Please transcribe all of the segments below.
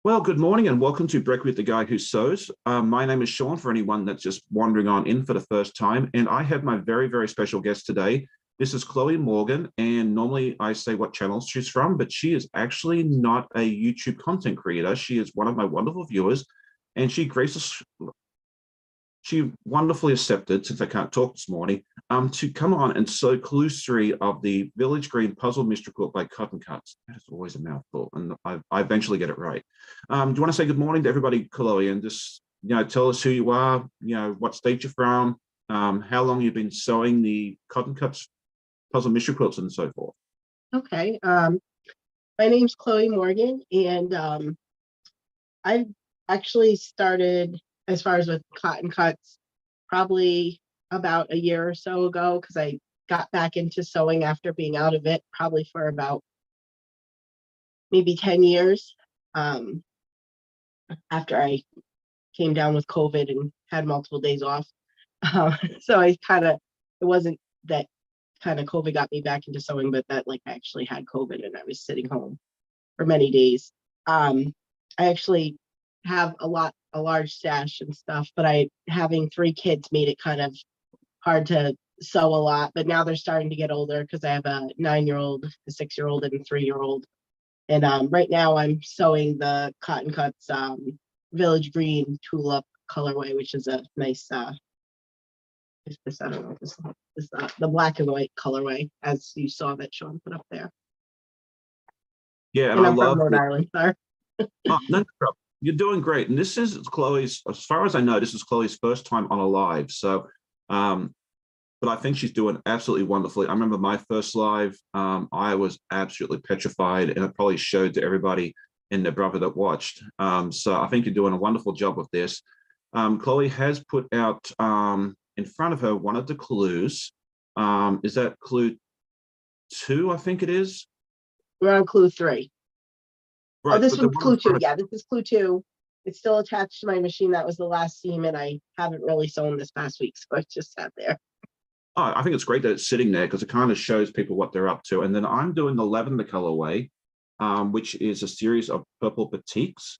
Well, good morning and welcome to Brekkie with the Guy Who Sews. My name is Sean, for anyone that's just wandering on in for the first time, and I have my very special guest today. This is Chloe Morgan, and normally I say what channel she's from, but she is actually not a YouTube content creator. She is one of my wonderful viewers, and she wonderfully accepted, since I can't talk this morning, to come on and sew clue 3 of the Village Green Puzzle Mystery Quilt by Cotton Cuts. That is always a mouthful, and I eventually get it right. Do you want to say good morning to everybody, Chloe, and just tell us who you are, what state you're from, how long you've been sewing the Cotton Cuts Puzzle Mystery Quilts, and so forth. Okay. My name's Chloe Morgan, and I actually started as far as with Cotton Cuts probably about a year or so ago, because I got back into sewing after being out of it probably for about maybe 10 years, after I came down with COVID and had multiple days off. So it wasn't that kind of COVID got me back into sewing, but that I actually had COVID and I was sitting home for many days. I actually have a large stash and stuff, but having 3 kids made it kind of hard to sew a lot. But now they're starting to get older, because I have a 9-year-old, a 6-year-old, and a 3-year-old. And right now I'm sewing the Cotton Cuts Village Green Tulip colorway, which is a nice I don't know, the black and white colorway, as you saw that Sean put up there. Yeah, and I'm from Rhode Island. Sorry. Oh, no problem. You're doing great. And this is Chloe's, as far as I know, this is Chloe's first time on a live. So, but I think she's doing absolutely wonderfully. I remember my first live, I was absolutely petrified, and it probably showed to everybody and their brother that watched. So I think you're doing a wonderful job with this. Chloe has put out in front of her one of the clues. Is that clue 2, I think it is? We're on clue 3. Right, oh, this was clue 2. Yeah, this is clue 2. It's still attached to my machine. That was the last seam, and I haven't really sewn this past week, so it just sat there. Oh, I think it's great that it's sitting there, because it kind of shows people what they're up to. And then I'm doing the lavender colorway, which is a series of purple batiks.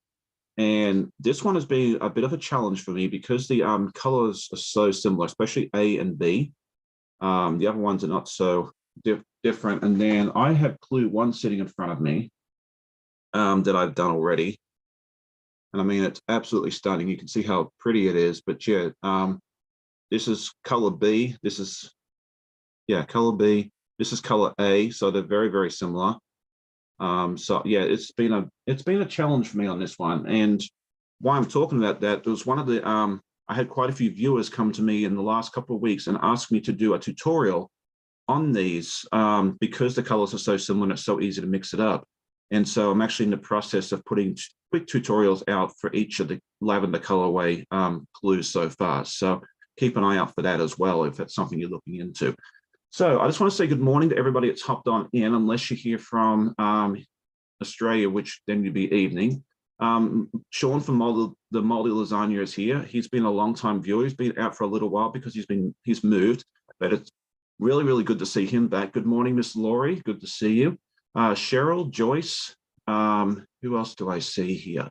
And this one has been a bit of a challenge for me, because the colors are so similar, especially A and B. The other ones are not so different. And then I have clue 1 sitting in front of me, that I've done already. And I mean, it's absolutely stunning. You can see how pretty it is. But yeah, this is color B. This is, yeah, color B. This is color A. So they're very similar. So yeah, it's been a challenge for me on this one. And why I'm talking about that, there was one of the I had quite a few viewers come to me in the last couple of weeks and ask me to do a tutorial on these, because the colors are so similar and it's so easy to mix it up. And so I'm actually in the process of putting quick tutorials out for each of the lavender colorway clues so far. So keep an eye out for that as well, if that's something you're looking into. So I just want to say good morning to everybody that's hopped on in, unless you're here from Australia, which then you'd be evening. Sean from the Moldy Lasagna is here. He's been a long time viewer. He's been out for a little while because he's moved, but it's really good to see him back. Good morning, Miss Laurie. Good to see you. Cheryl, Joyce, who else do I see here?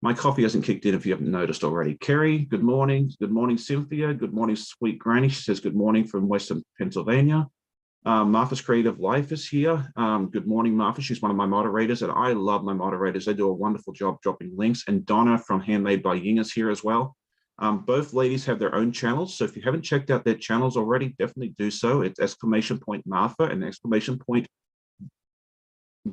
My coffee hasn't kicked in, if you haven't noticed already. Kerry, good morning. Good morning, Cynthia. Good morning, Sweet Granny. She says good morning from Western Pennsylvania. Martha's Creative Life is here. Good morning, Martha. She's one of my moderators, and I love my moderators. They do a wonderful job dropping links. And Donna from Handmade by Ying is here as well. Both ladies have their own channels, so if you haven't checked out their channels already, definitely do so. It's ! Martha and !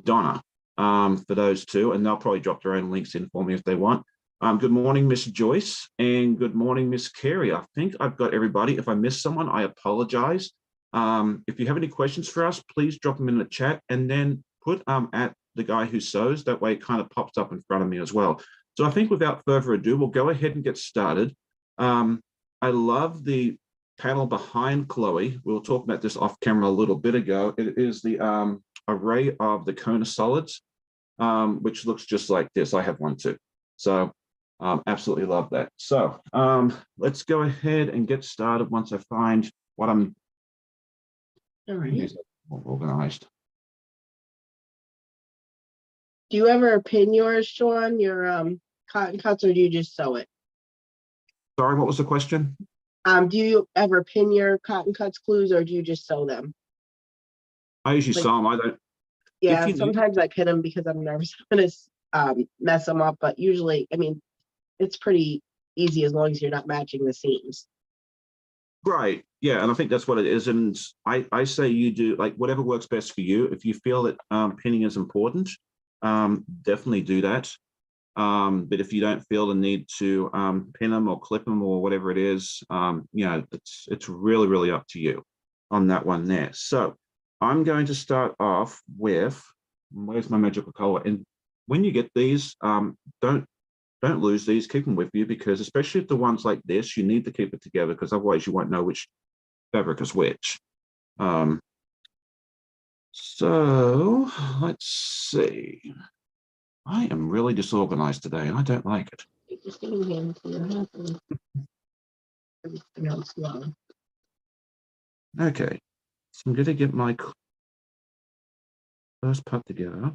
Donna, for those two, and they'll probably drop their own links in for me if they want. Good morning, Miss Joyce, and good morning, Miss Carey. I think I've got everybody. If I missed someone, I apologize. If you have any questions for us, please drop them in the chat, and then put at the Guy Who Sews. That way it kind of pops up in front of me as well. So I think without further ado, we'll go ahead and get started. I love the panel behind Chloe. We were talking about this off camera a little bit ago. It is the array of the Kona solids, which looks just like this. I have one too. So absolutely love that. So let's go ahead and get started once I find what I'm All right. more organized. Do you ever pin yours, Sean, your cotton cuts, or do you just sew it? Sorry, what was the question? Do you ever pin your cotton cuts glues, or do you just sew them? I usually Like, sew them. I don't. If yeah, you need, sometimes I pin them because I'm nervous I'm gonna mess them up, but usually, I mean, it's pretty easy as long as you're not matching the seams. right, yeah, and I think that's what it is. And I say you do like whatever works best for you. If you feel that pinning is important, definitely do that. But if you don't feel the need to pin them or clip them or whatever it is, it's really, really up to you on that one there. So I'm going to start off with, where's my magical color? And when you get these, don't lose these, keep them with you, because especially if the ones like this, you need to keep it together because otherwise you won't know which fabric is which. Um, so let's see. I am really disorganized today and I don't like it. Just giving him everything else well. Okay, so I'm going to get my first part together.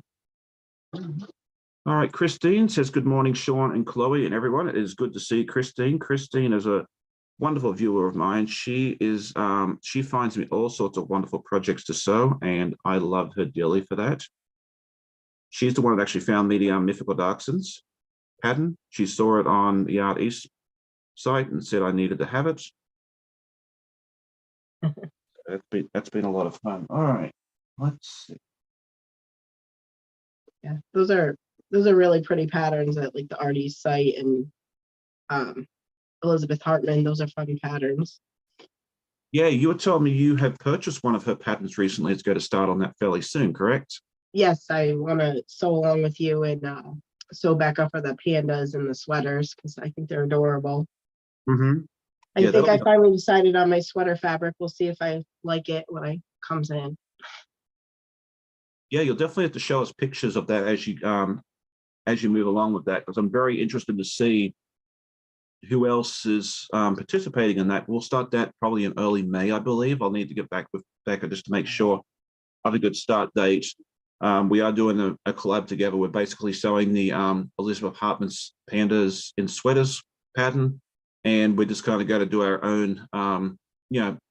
All right, Christine says, good morning, Sean and Chloe and everyone. It is good to see Christine. Christine is a wonderful viewer of mine. She finds me all sorts of wonderful projects to sew, and I love her dearly for that. She's the one that actually found me the Mythical Darksons pattern. She saw it on the Art East site and said I needed to have it. That's been a lot of fun. All right, let's see. Yeah, those are really pretty patterns at like the Art East site and Elizabeth Hartman. Those are fun patterns. Yeah, you were telling me you have purchased one of her patterns recently. It's going to start on that fairly soon, correct? Yes, I want to sew along with you and sew back up for the pandas and the sweaters because I think they're adorable. Mm-hmm. I Yeah, think I finally decided on my sweater fabric. We'll see if I like it when it comes in. Yeah, you'll definitely have to show us pictures of that as you move along with that, because I'm very interested to see who else is participating in that. We'll start that probably in early May, I believe. I'll need to get back with Becca just to make sure I have a good start date. We are doing a collab together. We're basically sewing the Elizabeth Hartman's pandas in sweaters pattern, and we're just kind of going to do our own, our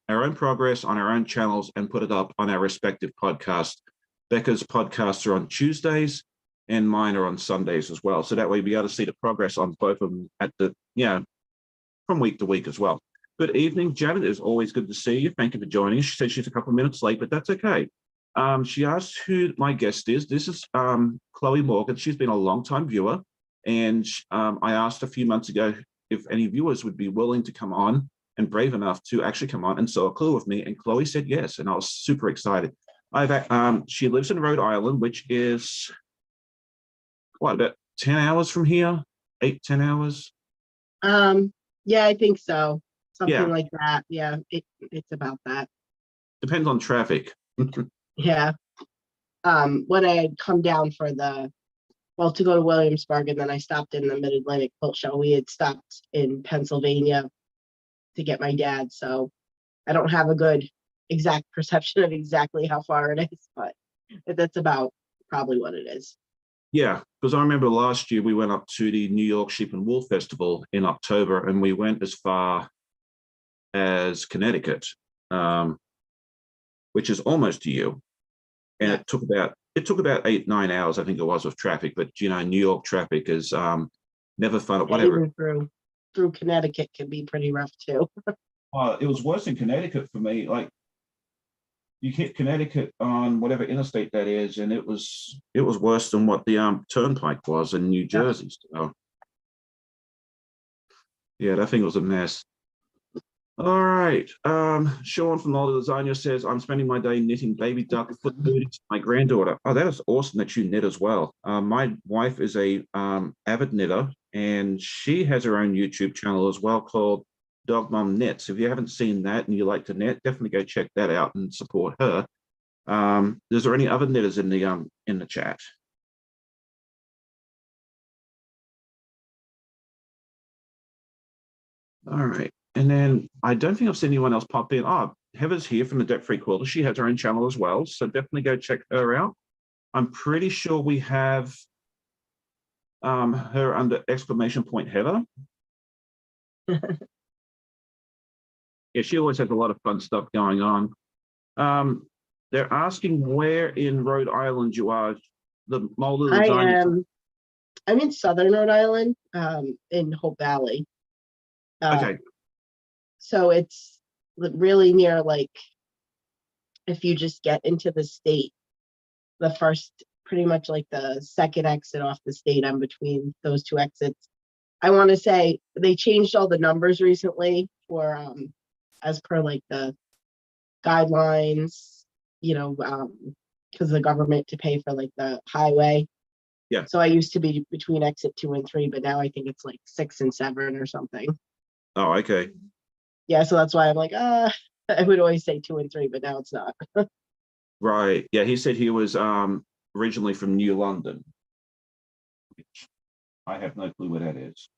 own progress on our own channels and put it up on our respective podcasts. Becca's podcasts are on Tuesdays, and mine are on Sundays as well. So that way, we'll be able to see the progress on both of them at the from week to week as well. Good evening, Janet. It's always good to see you. Thank you for joining us. She said she's a couple of minutes late, but that's okay. She asked who my guest is. This is Chloe Morgan. She's been a long-time viewer, and I asked a few months ago if any viewers would be willing to come on and brave enough to actually come on and sew a quilt with me, and Chloe said yes, and I was super excited. She lives in Rhode Island, which is what, about 10 hours from here? 8-10 hours? Yeah, I think so. Something Yeah. like that. Yeah, it's about that. Depends on traffic. Yeah. When I had come down for to go to Williamsburg, and then I stopped in the Mid-Atlantic Quilt Show. We had stopped in Pennsylvania to get my dad, so I don't have a good exact perception of exactly how far it is, but that's about probably what it is. Yeah, because I remember last year we went up to the New York Sheep and Wool Festival in October, and we went as far as Connecticut, which is almost to you. And Yeah. it took about 8-9 hours, I think it was, with traffic. But New York traffic is never fun. Whatever. Even through Connecticut can be pretty rough too. It was worse in Connecticut for me. Like, you hit Connecticut on whatever interstate that is, and it was worse than what the turnpike was in New Jersey. So yeah, that thing was a mess. All right. Sean from Older Designer says, I'm spending my day knitting baby duck foot booties for my granddaughter. Oh, that is awesome that you knit as well. My wife is a avid knitter, and she has her own YouTube channel as well called Dog Mom Knits. If you haven't seen that and you like to knit, definitely go check that out and support her. Is there any other knitters in the chat? All right. And then I don't think I've seen anyone else pop in. Oh, Heather's here from the Debt Free Quilter. She has her own channel as well. So definitely go check her out. I'm pretty sure we have her under exclamation point Heather. Yeah, she always has a lot of fun stuff going on. They're asking where in Rhode Island you are. The Mulder I lasagna. am. I'm in Southern Rhode Island, in Hope Valley. Okay. So it's really near, like, if you just get into the state, the first, pretty much like the second exit off the state. I'm between those two exits. I want to say they changed all the numbers recently for, as per like the guidelines, because the government to pay for like the highway. Yeah. So I used to be between exit 2 and 3, but now I think it's like 6 and 7 or something. Oh, okay. Yeah, so that's why I'm like, I would always say 2 and 3, but now it's not. Right. Yeah, he said he was originally from New London. I have no clue where that is.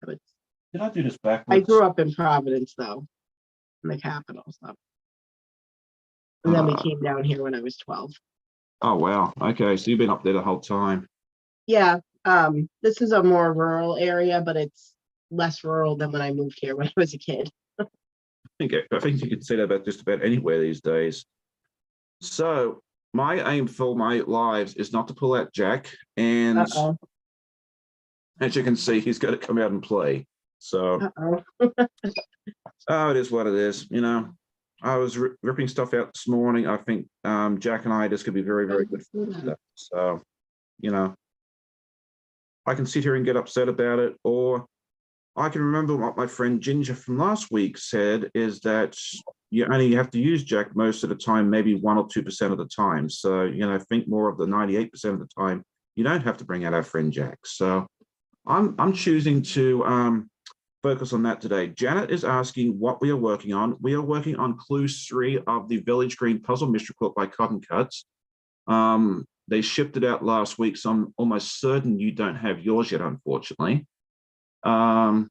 But Did I do this I backwards? grew up in Providence, though, in the capital. So, and then we came down here when I was 12. Oh, wow. Okay, so you've been up there the whole time. Yeah, this is a more rural area, but it's less rural than when I moved here when I was a kid. I think you could say that about just about anywhere these days. So my aim for my lives is not to pull out Jack, and Uh-oh. as you can see, he's got to come out and play. So it is what it is. I was ripping stuff out this morning. I think Jack and I just could be very, very good for that. So, I can sit here and get upset about it, or I can remember what my friend Ginger from last week said, is that you only have to use Jack most of the time, maybe 1 or 2% of the time. So, think more of the 98% of the time. You don't have to bring out our friend Jack. So I'm choosing to focus on that today. Janet is asking what we are working on. We are working on clue 3 of the Village Green Puzzle Mystery Quilt by Cotton Cuts. They shipped it out last week, so I'm almost certain you don't have yours yet, unfortunately. Cheryl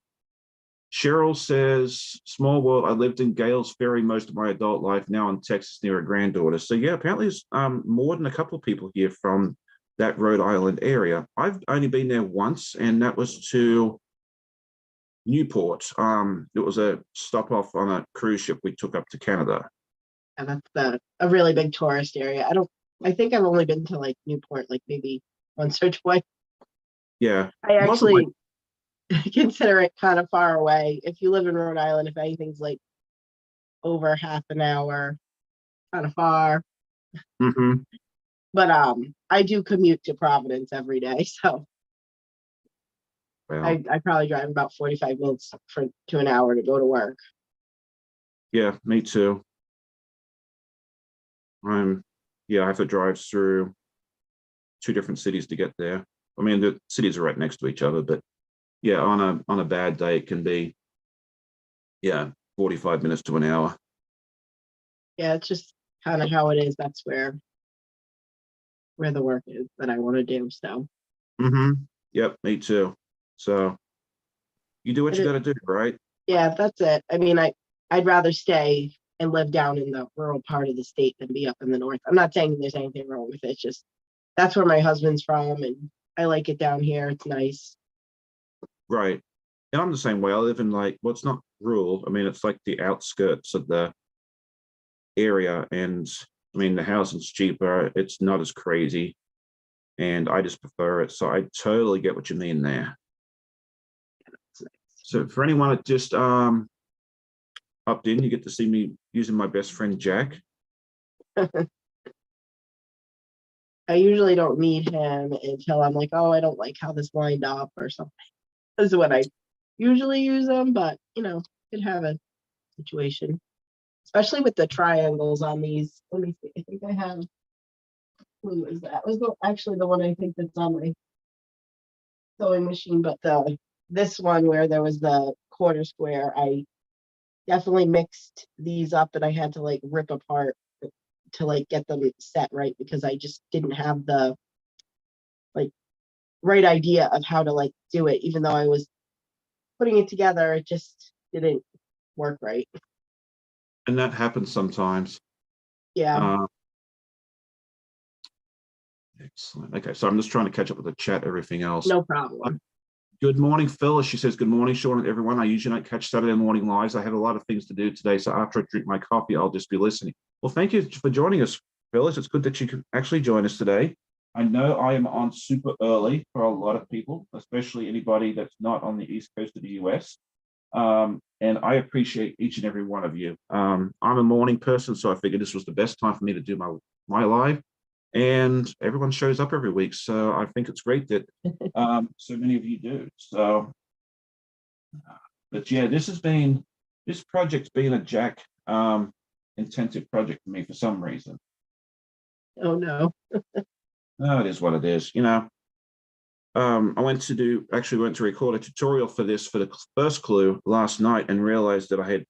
says, small world, I lived in Gales Ferry most of my adult life, now in Texas near a granddaughter. So yeah, apparently there's more than a couple of people here from that Rhode Island area. I've only been there once, and that was to Newport. It was a stop off on a cruise ship we took up to Canada. And that's a really big tourist area. I think I've only been to like Newport, like maybe once or twice. Yeah. I actually consider it kind of far away. If you live in Rhode Island, if anything's like over half an hour, kind of far. Mm-hmm. But I do commute to Providence every day, so Well, I probably drive about 45 minutes to an hour to go to work. yeah, me too. I have to drive through 2 different cities to get there. I mean, the cities are right next to each other, but yeah, on a bad day, it can be 45 minutes to an hour. Yeah, it's just kind of how it is. That's where the work is that I want to do. So. Mm-hmm. Yep, me too. So you do what you got to do, right? Yeah, that's it. I mean, I'd rather stay and live down in the rural part of the state than be up in the north. I'm not saying there's anything wrong with it. It's just that's where my husband's from, and I like it down here. It's nice. Right. And I'm the same way. I live in it's not rural. I mean, it's like the outskirts of the area. And I mean, the housing's cheaper. It's not as crazy. And I just prefer it. So I totally get what you mean there. So for anyone that just upped in, you get to see me using my best friend, Jack. I usually don't need him until I'm like, oh, I don't like how this lined up or something. This is when I usually use them, but could have a situation, especially with the triangles on these. Let me see. I think I have. Who is that? Was actually the one I think that's on my sewing machine, but this one where there was the quarter square, I definitely mixed these up, and I had to like rip apart to like get them set right, because I just didn't have the right idea of how to like do it. Even though I was putting it together, it just didn't work right. And that happens sometimes. Yeah. Excellent. Okay, so I'm just trying to catch up with the chat, everything else. No problem. Good morning, Phyllis. She says, good morning, Sean and everyone. I usually don't catch Saturday morning lives. I have a lot of things to do today. So after I drink my coffee, I'll just be listening. Well, thank you for joining us, Phyllis. It's good that you can actually join us today. I know I am on super early for a lot of people, especially anybody that's not on the East Coast of the US. And I appreciate each and every one of you. I'm a morning person, so I figured this was the best time for me to do my live. And everyone shows up every week. So I think it's great that so many of you do. So, but yeah, this project's been a Jack intensive project for me for some reason. Oh no. No, it is what it is. I went to record a tutorial for this for the first clue last night and realized that I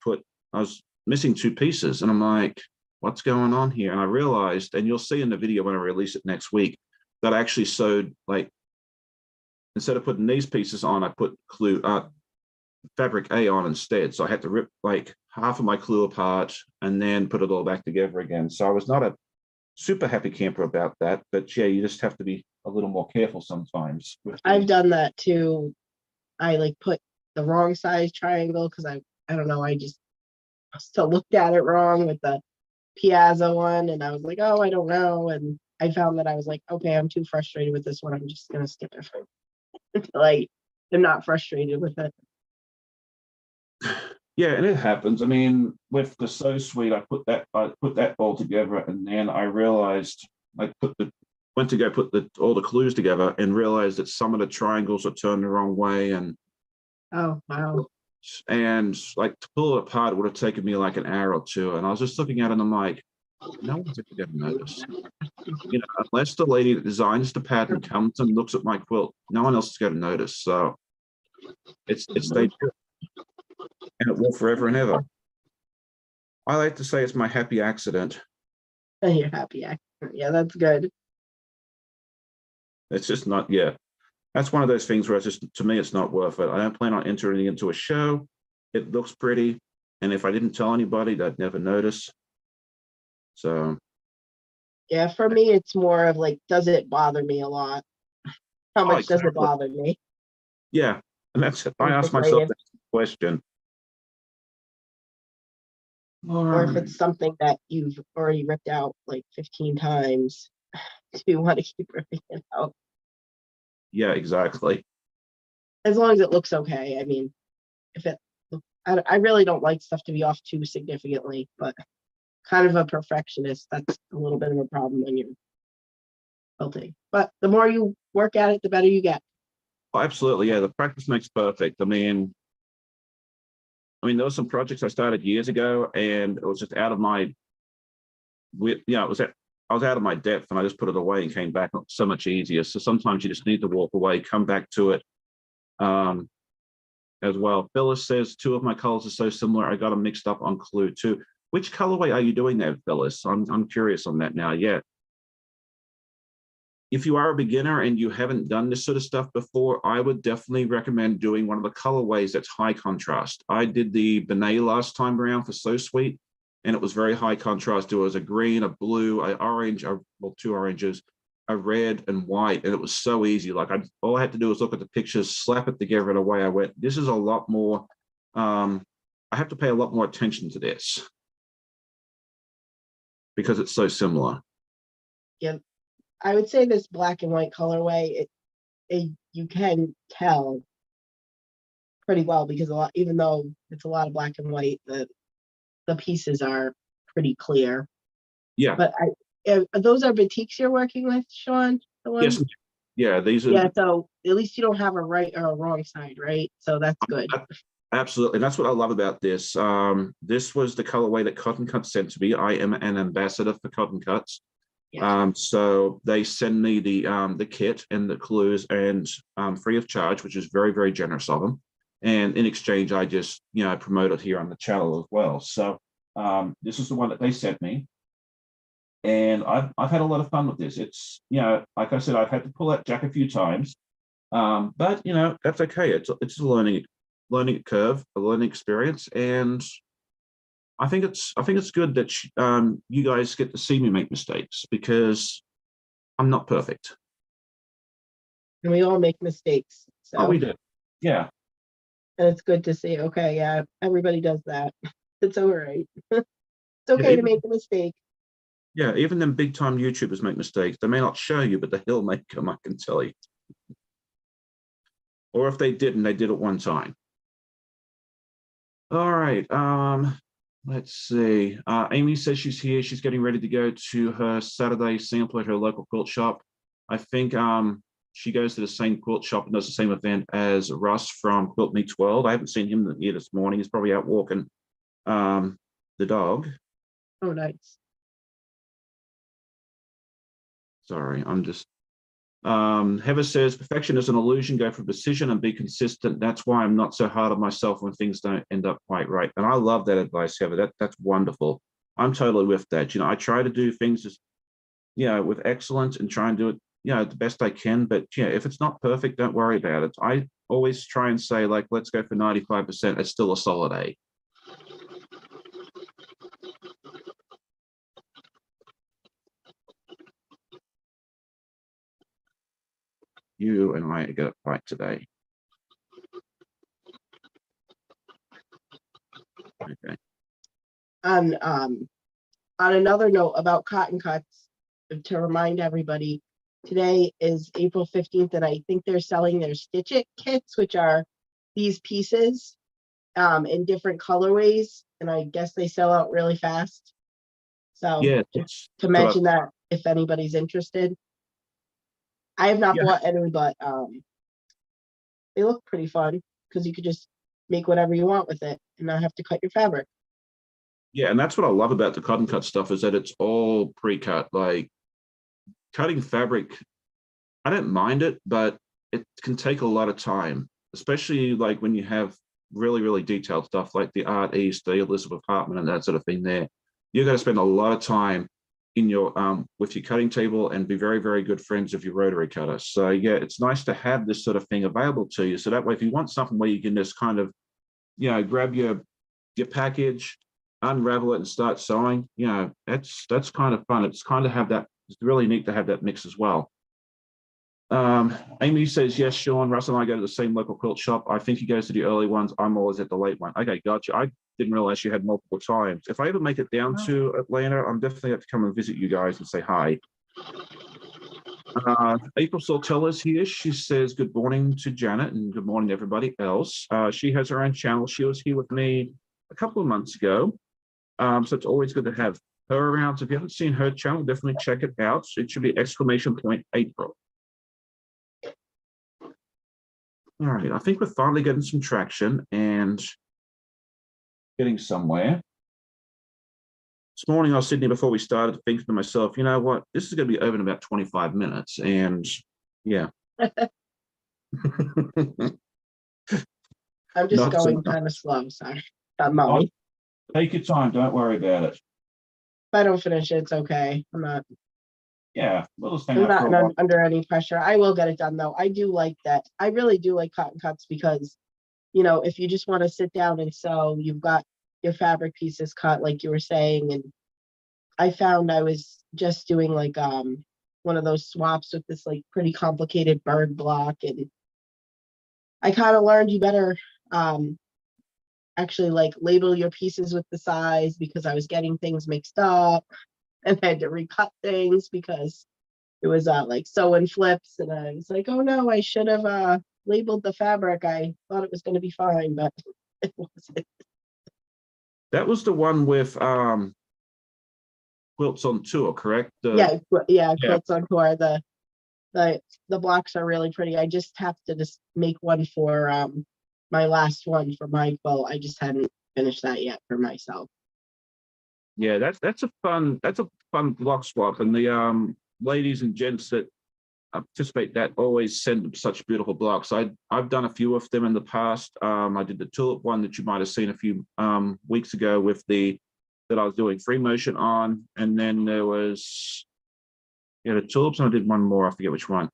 was missing 2 pieces. And I'm like, what's going on here? And I realized, and you'll see in the video when I release it next week, that I actually sewed, like, instead of putting these pieces on, I put fabric A on instead. So I had to rip like half of my clue apart and then put it all back together again. So I was not a super happy camper about that, but yeah, you just have to be a little more careful sometimes. I've done that too. I like put the wrong size triangle because I don't know, I just still looked at it wrong with the Piazza one, and I was like, oh, I don't know. And I found that I was like, okay, I'm too frustrated with this one. I'm just gonna skip it until I'm not frustrated with it. Yeah, and it happens. I mean, with the So Sweet, I put that all together, and then I realized I went to go put all the clues together and realized that some of the triangles are turned the wrong way, and Oh wow. and like to pull it apart, it would have taken me like an hour or 2. And I was just looking at it and I'm like, no one's ever going to notice. Unless the lady that designs the pattern comes and looks at my quilt, no one else is going to notice. So it's stayed good. And it will forever and ever. I like to say it's my happy accident. You're happy. Yeah, that's good. It's just not, yeah. That's one of those things where it's just, to me, it's not worth it. I don't plan on entering into a show. It looks pretty. And if I didn't tell anybody, they'd never notice. So. Yeah, for me, it's more of like, does it bother me a lot? How much does it bother me? Yeah. And that's it. I ask myself that question. Or if it's something that you've already ripped out like 15 times, do you want to keep ripping it out? Yeah, exactly. As long as it looks okay. I mean, I really don't like stuff to be off too significantly, but kind of a perfectionist, that's a little bit of a problem when you're quilting. But the more you work at it, the better you get. Oh, absolutely. Yeah, the practice makes perfect. I mean, there were some projects I started years ago, and it was just out of my, I was out of my depth, and I just put it away and came back. So much easier. So sometimes you just need to walk away, come back to it. As well. Phyllis says 2 of my colors are so similar. I got them mixed up on clue 2. Which colorway are you doing there, Phyllis? I'm curious on that now. Yeah. If you are a beginner and you haven't done this sort of stuff before, I would definitely recommend doing one of the colorways that's high contrast. I did the Benet last time around for So Sweet, and it was very high contrast. There was a green, a blue, an orange, well, 2 oranges, a red and white, and it was so easy. Like all I had to do was look at the pictures, slap it together, and away I went. This is a lot more. I have to pay a lot more attention to this because it's so similar. Yeah, I would say this black and white colorway, you can tell pretty well because even though it's a lot of black and white, the pieces are pretty clear. Yeah. But those are batiks you're working with, Sean? Yes. Yeah, these are. Yeah, so at least you don't have a right or a wrong side, right? So that's good. Absolutely, and that's what I love about this. This was the colorway that Cotton Cuts sent to me. I am an ambassador for Cotton Cuts. Yeah. So they send me the kit and the clues and free of charge, which is very, very generous of them. And in exchange, I just promote it here on the channel as well. So this is the one that they sent me. And I've had a lot of fun with this. It's, like I said, I've had to pull that jack a few times, but that's okay. It's a learning curve, a learning experience, and I think it's good that you guys get to see me make mistakes, because I'm not perfect. And we all make mistakes. Oh, we So, did. Yeah. and it's good to see, okay, yeah, everybody does that. It's all right. It's Yeah, okay to even, make a mistake. yeah, even them big time YouTubers make mistakes. They may not show you, but they'll make them, I can tell you. Or if they didn't, they did it one time. All right. Let's see. Amy says she's here. She's getting ready to go to her Saturday sample at her local quilt shop. I think she goes to the same quilt shop and does the same event as Russ from Quilt Me 12. I haven't seen him here this morning. He's probably out walking the dog. Oh, nice. Sorry, I'm just Heather says perfection is an illusion. Go for precision and be consistent. That's why I'm not so hard on myself when things don't end up quite right. And I love that advice, Heather. That's wonderful. I'm totally with that. I try to do things as with excellence and try and do it the best I can. But if it's not perfect, don't worry about it. I always try and say, like, let's go for 95%. It's still a solid A. You and I are going to fight today. Okay. On another note about cotton cuts, to remind everybody, today is April 15th, and I think they're selling their Stitch It kits, which are these pieces in different colorways, and I guess they sell out really fast. So Yeah, just to mention that if anybody's interested. I have not bought any, but they look pretty fun because you could just make whatever you want with it and not have to cut your fabric. Yeah, and that's what I love about the cotton cut stuff is that it's all pre-cut. Like cutting fabric, I don't mind it, but it can take a lot of time, especially like when you have really, really detailed stuff like the Art East, the Elizabeth Hartman, and that sort of thing there. You're going to spend a lot of time in your with your cutting table and be very, very good friends with your rotary cutter. So yeah, it's nice to have this sort of thing available to you. So that way, if you want something where you can just kind of, grab your package, unravel it, and start sewing, that's kind of fun. It's kind of have that. It's really neat to have that mix as well. Amy says, yes, Sean, Russ and I go to the same local quilt shop. I think he goes to the early ones. I'm always at the late one. Okay, gotcha. I didn't realize you had multiple times. If I ever make it down to Atlanta, I'm definitely have to come and visit you guys and say hi. April Saltella's here. She says, good morning to Janet and good morning to everybody else. She has her own channel. She was here with me a couple of months ago. So it's always good to have her around. So if you haven't seen her channel, definitely check it out. It should be !April. All right, I think we're finally getting some traction and getting somewhere. This morning I was sitting here before we started thinking to myself, you know what, this is going to be over in about 25 minutes. And yeah. I'm just going kind of slow, sorry. Molly. Take your time, don't worry about it. If I don't finish it, it's okay. I'm not under any pressure. I will get it done though. I do like that. I really do like cotton cuts because, if you just want to sit down and sew, you've got your fabric pieces cut, like you were saying. And I found I was just doing like one of those swaps with this like pretty complicated bird block, and I kind of learned you better actually like label your pieces with the size, because I was getting things mixed up and I had to recut things because it was like sewing flips, and I was like, oh no, I should have labeled the fabric. I thought it was going to be fine, but it wasn't. That was the one with Quilts on Tour, correct? Yeah, Quilts on Tour. The blocks are really pretty. I just have to just make one for my last one for my quilt. I just hadn't finished that yet for myself. Yeah, that's a fun block swap, and the ladies and gents that participate that always send such beautiful blocks. I've done a few of them in the past. I did the tulip one that you might have seen a few weeks ago with that I was doing free motion on, and then there was the tulips, and I did one more. I forget which one.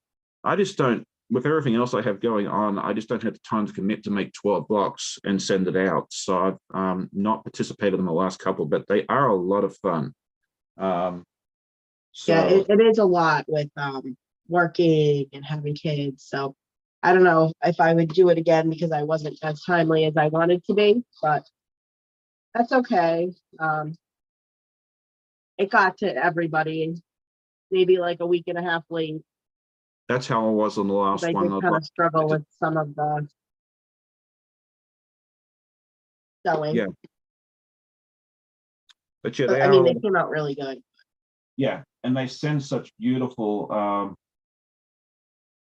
I just don't. With everything else I have going on, I just don't have the time to commit to make 12 blocks and send it out. So I've not participated in the last couple, but they are a lot of fun. Yeah, So it is a lot with working and having kids. So I don't know if I would do it again because I wasn't as timely as I wanted to be, but that's okay. Um, it got to everybody, maybe like a week and a half late, that's how I was on the because last I one. did I was kind like, of struggle with some of the selling. yeah, but yeah, But they I are mean, a they lot of, came out really good. yeah, and they send such beautiful,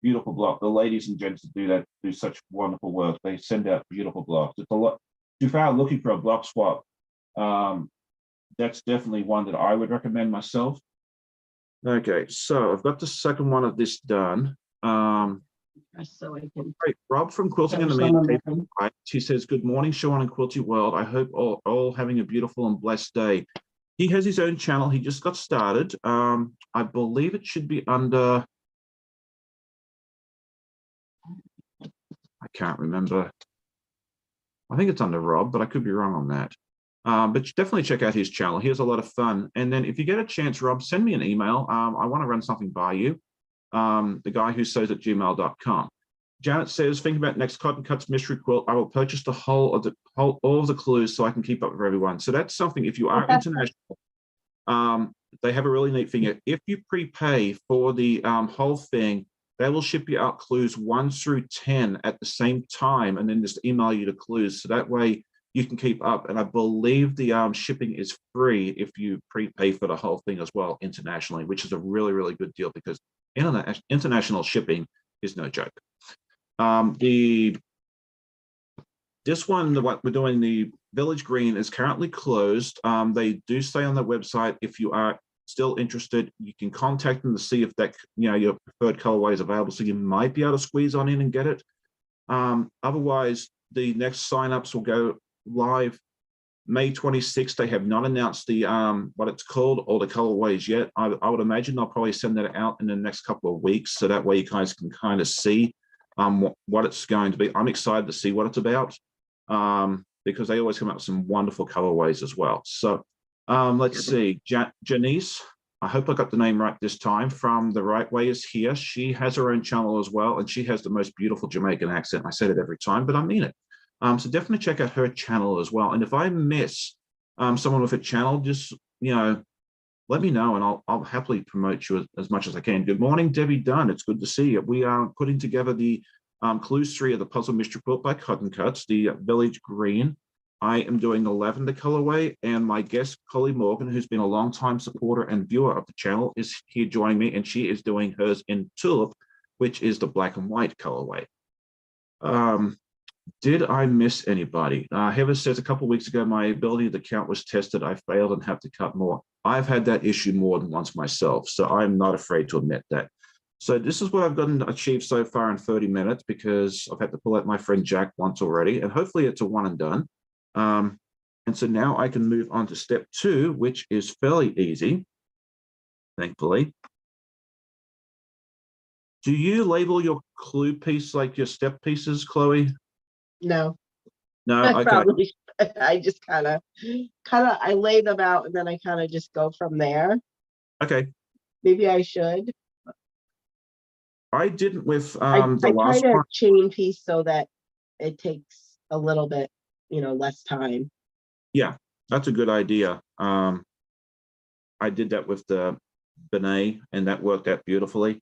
beautiful block. The ladies and gents that do that do such wonderful work. They send out beautiful blocks. It's a lot. If you are looking for a block swap, um, that's definitely one that I would recommend myself. Okay, so I've got the second one of this done. Just so I can Great. Rob from Quilting show and the Meeting someone that People. He says, "Good morning, Sean and Quilty World. I hope all having a beautiful and blessed day." He has his own channel. He just got started. I believe it should be under, I can't remember. I think it's under Rob, but I could be wrong on that. But definitely check out his channel. He has a lot of fun. And then if you get a chance, Rob, send me an email. I want to run something by you. The guy who sews at gmail.com. Janet says, thinking about next Cotton Cuts mystery quilt, I will purchase the whole of the whole, all of the clues so I can keep up with everyone. So that's something, if you are international, they have a really neat thing. If you prepay for the whole thing, they will ship you out clues 1 through 10 at the same time, and then just email you the clues. So that way you can keep up. And I believe the shipping is free if you prepay for the whole thing as well internationally, which is a really, really good deal because international shipping is no joke. The This one, what we're doing, the Village Green, is currently closed. They do say on their website, if you are still interested, you can contact them to see if that, your preferred colorway is available. So you might be able to squeeze on in and get it. Otherwise, the next signups will go live May 26th. They have not announced the what it's called or the colorways yet. I would imagine they'll probably send that out in the next couple of weeks, so that way you guys can kind of see what it's going to be. I'm excited to see what it's about because they always come up with some wonderful colorways as well. So let's see, Janice, I hope I got the name right this time, from The Right Way is here. She has her own channel as well, and she has the most beautiful Jamaican accent. I said it every time, but I mean it. So definitely check out her channel as well. And if I miss someone with a channel, just, let me know and I'll happily promote you as much as I can. Good morning, Debbie Dunn. It's good to see you. We are putting together the Clues 3 of the Puzzle Mystery Quilt by Cotton Cuts, the Village Green. I am doing the lavender colorway, and my guest, Collie Morgan, who's been a long-time supporter and viewer of the channel, is here joining me, and she is doing hers in Tulip, which is the black and white colorway. Did I miss anybody? Heather says, a couple of weeks ago, my ability to count was tested. I failed and have to cut more. I've had that issue more than once myself, so I'm not afraid to admit that. So this is what I've gotten achieved so far in 30 minutes because I've had to pull out my friend Jack once already, and hopefully it's a one and done. And so now I can move on to step 2, which is fairly easy, thankfully. Do you label your clue piece like your step pieces, Chloe? No, No? I Okay. probably I just kind of I lay them out and then I kind of just go from there. Okay. Maybe I should. I didn't with I the try last to one. chain piece so that it takes a little bit, less time. Yeah, that's a good idea. I did that with the Benet, and that worked out beautifully.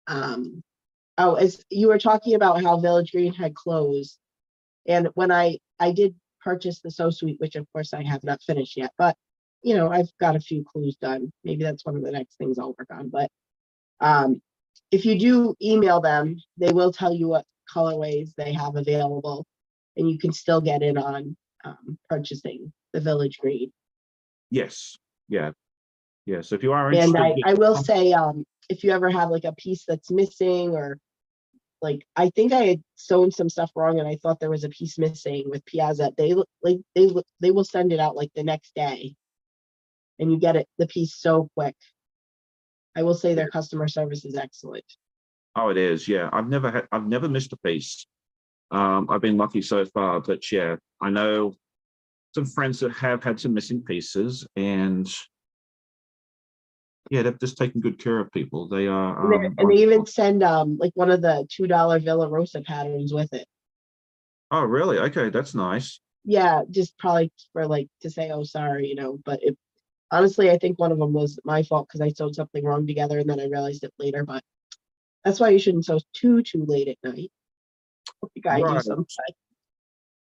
Oh, as you were talking about how Village Green had closed, and when I did purchase the So Sweet, which of course I have not finished yet, but I've got a few clues done. Maybe that's one of the next things I'll work on. But if you do email them, they will tell you what colorways they have available, and you can still get in on purchasing the Village Green. Yes. Yeah. Yeah. So if you are And interested, I will say, if you ever have like a piece that's missing, or like I think I had sewn some stuff wrong and I thought there was a piece missing with Piazza, they will send it out like the next day, and you get the piece so quick. I will say their customer service is excellent. oh, it is. Yeah. I've never missed a piece. I've been lucky so far, but yeah, I know some friends that have had some missing pieces, and yeah, they're just taking good care of people. They And are. and they even send like one of the $2 Villa Rosa patterns with it. Oh, really? Okay, that's nice. Yeah, just probably for like to say, oh, sorry, but it honestly, I think one of them was my fault because I sewed something wrong together and then I realized it later. But that's why you shouldn't sew too late at night. Like I do Right. sometimes.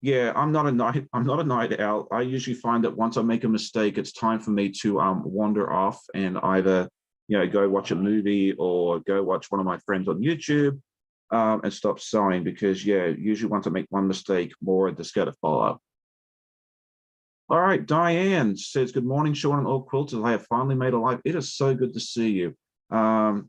Yeah, I'm not a night owl. I usually find that once I make a mistake, it's time for me to wander off and either go watch a movie or go watch one of my friends on YouTube and stop sewing because yeah, usually once I make one mistake, more of this got to follow. All right, Diane says, "Good morning, Sean and all quilters. I have finally made a live. It is so good to see you. Um,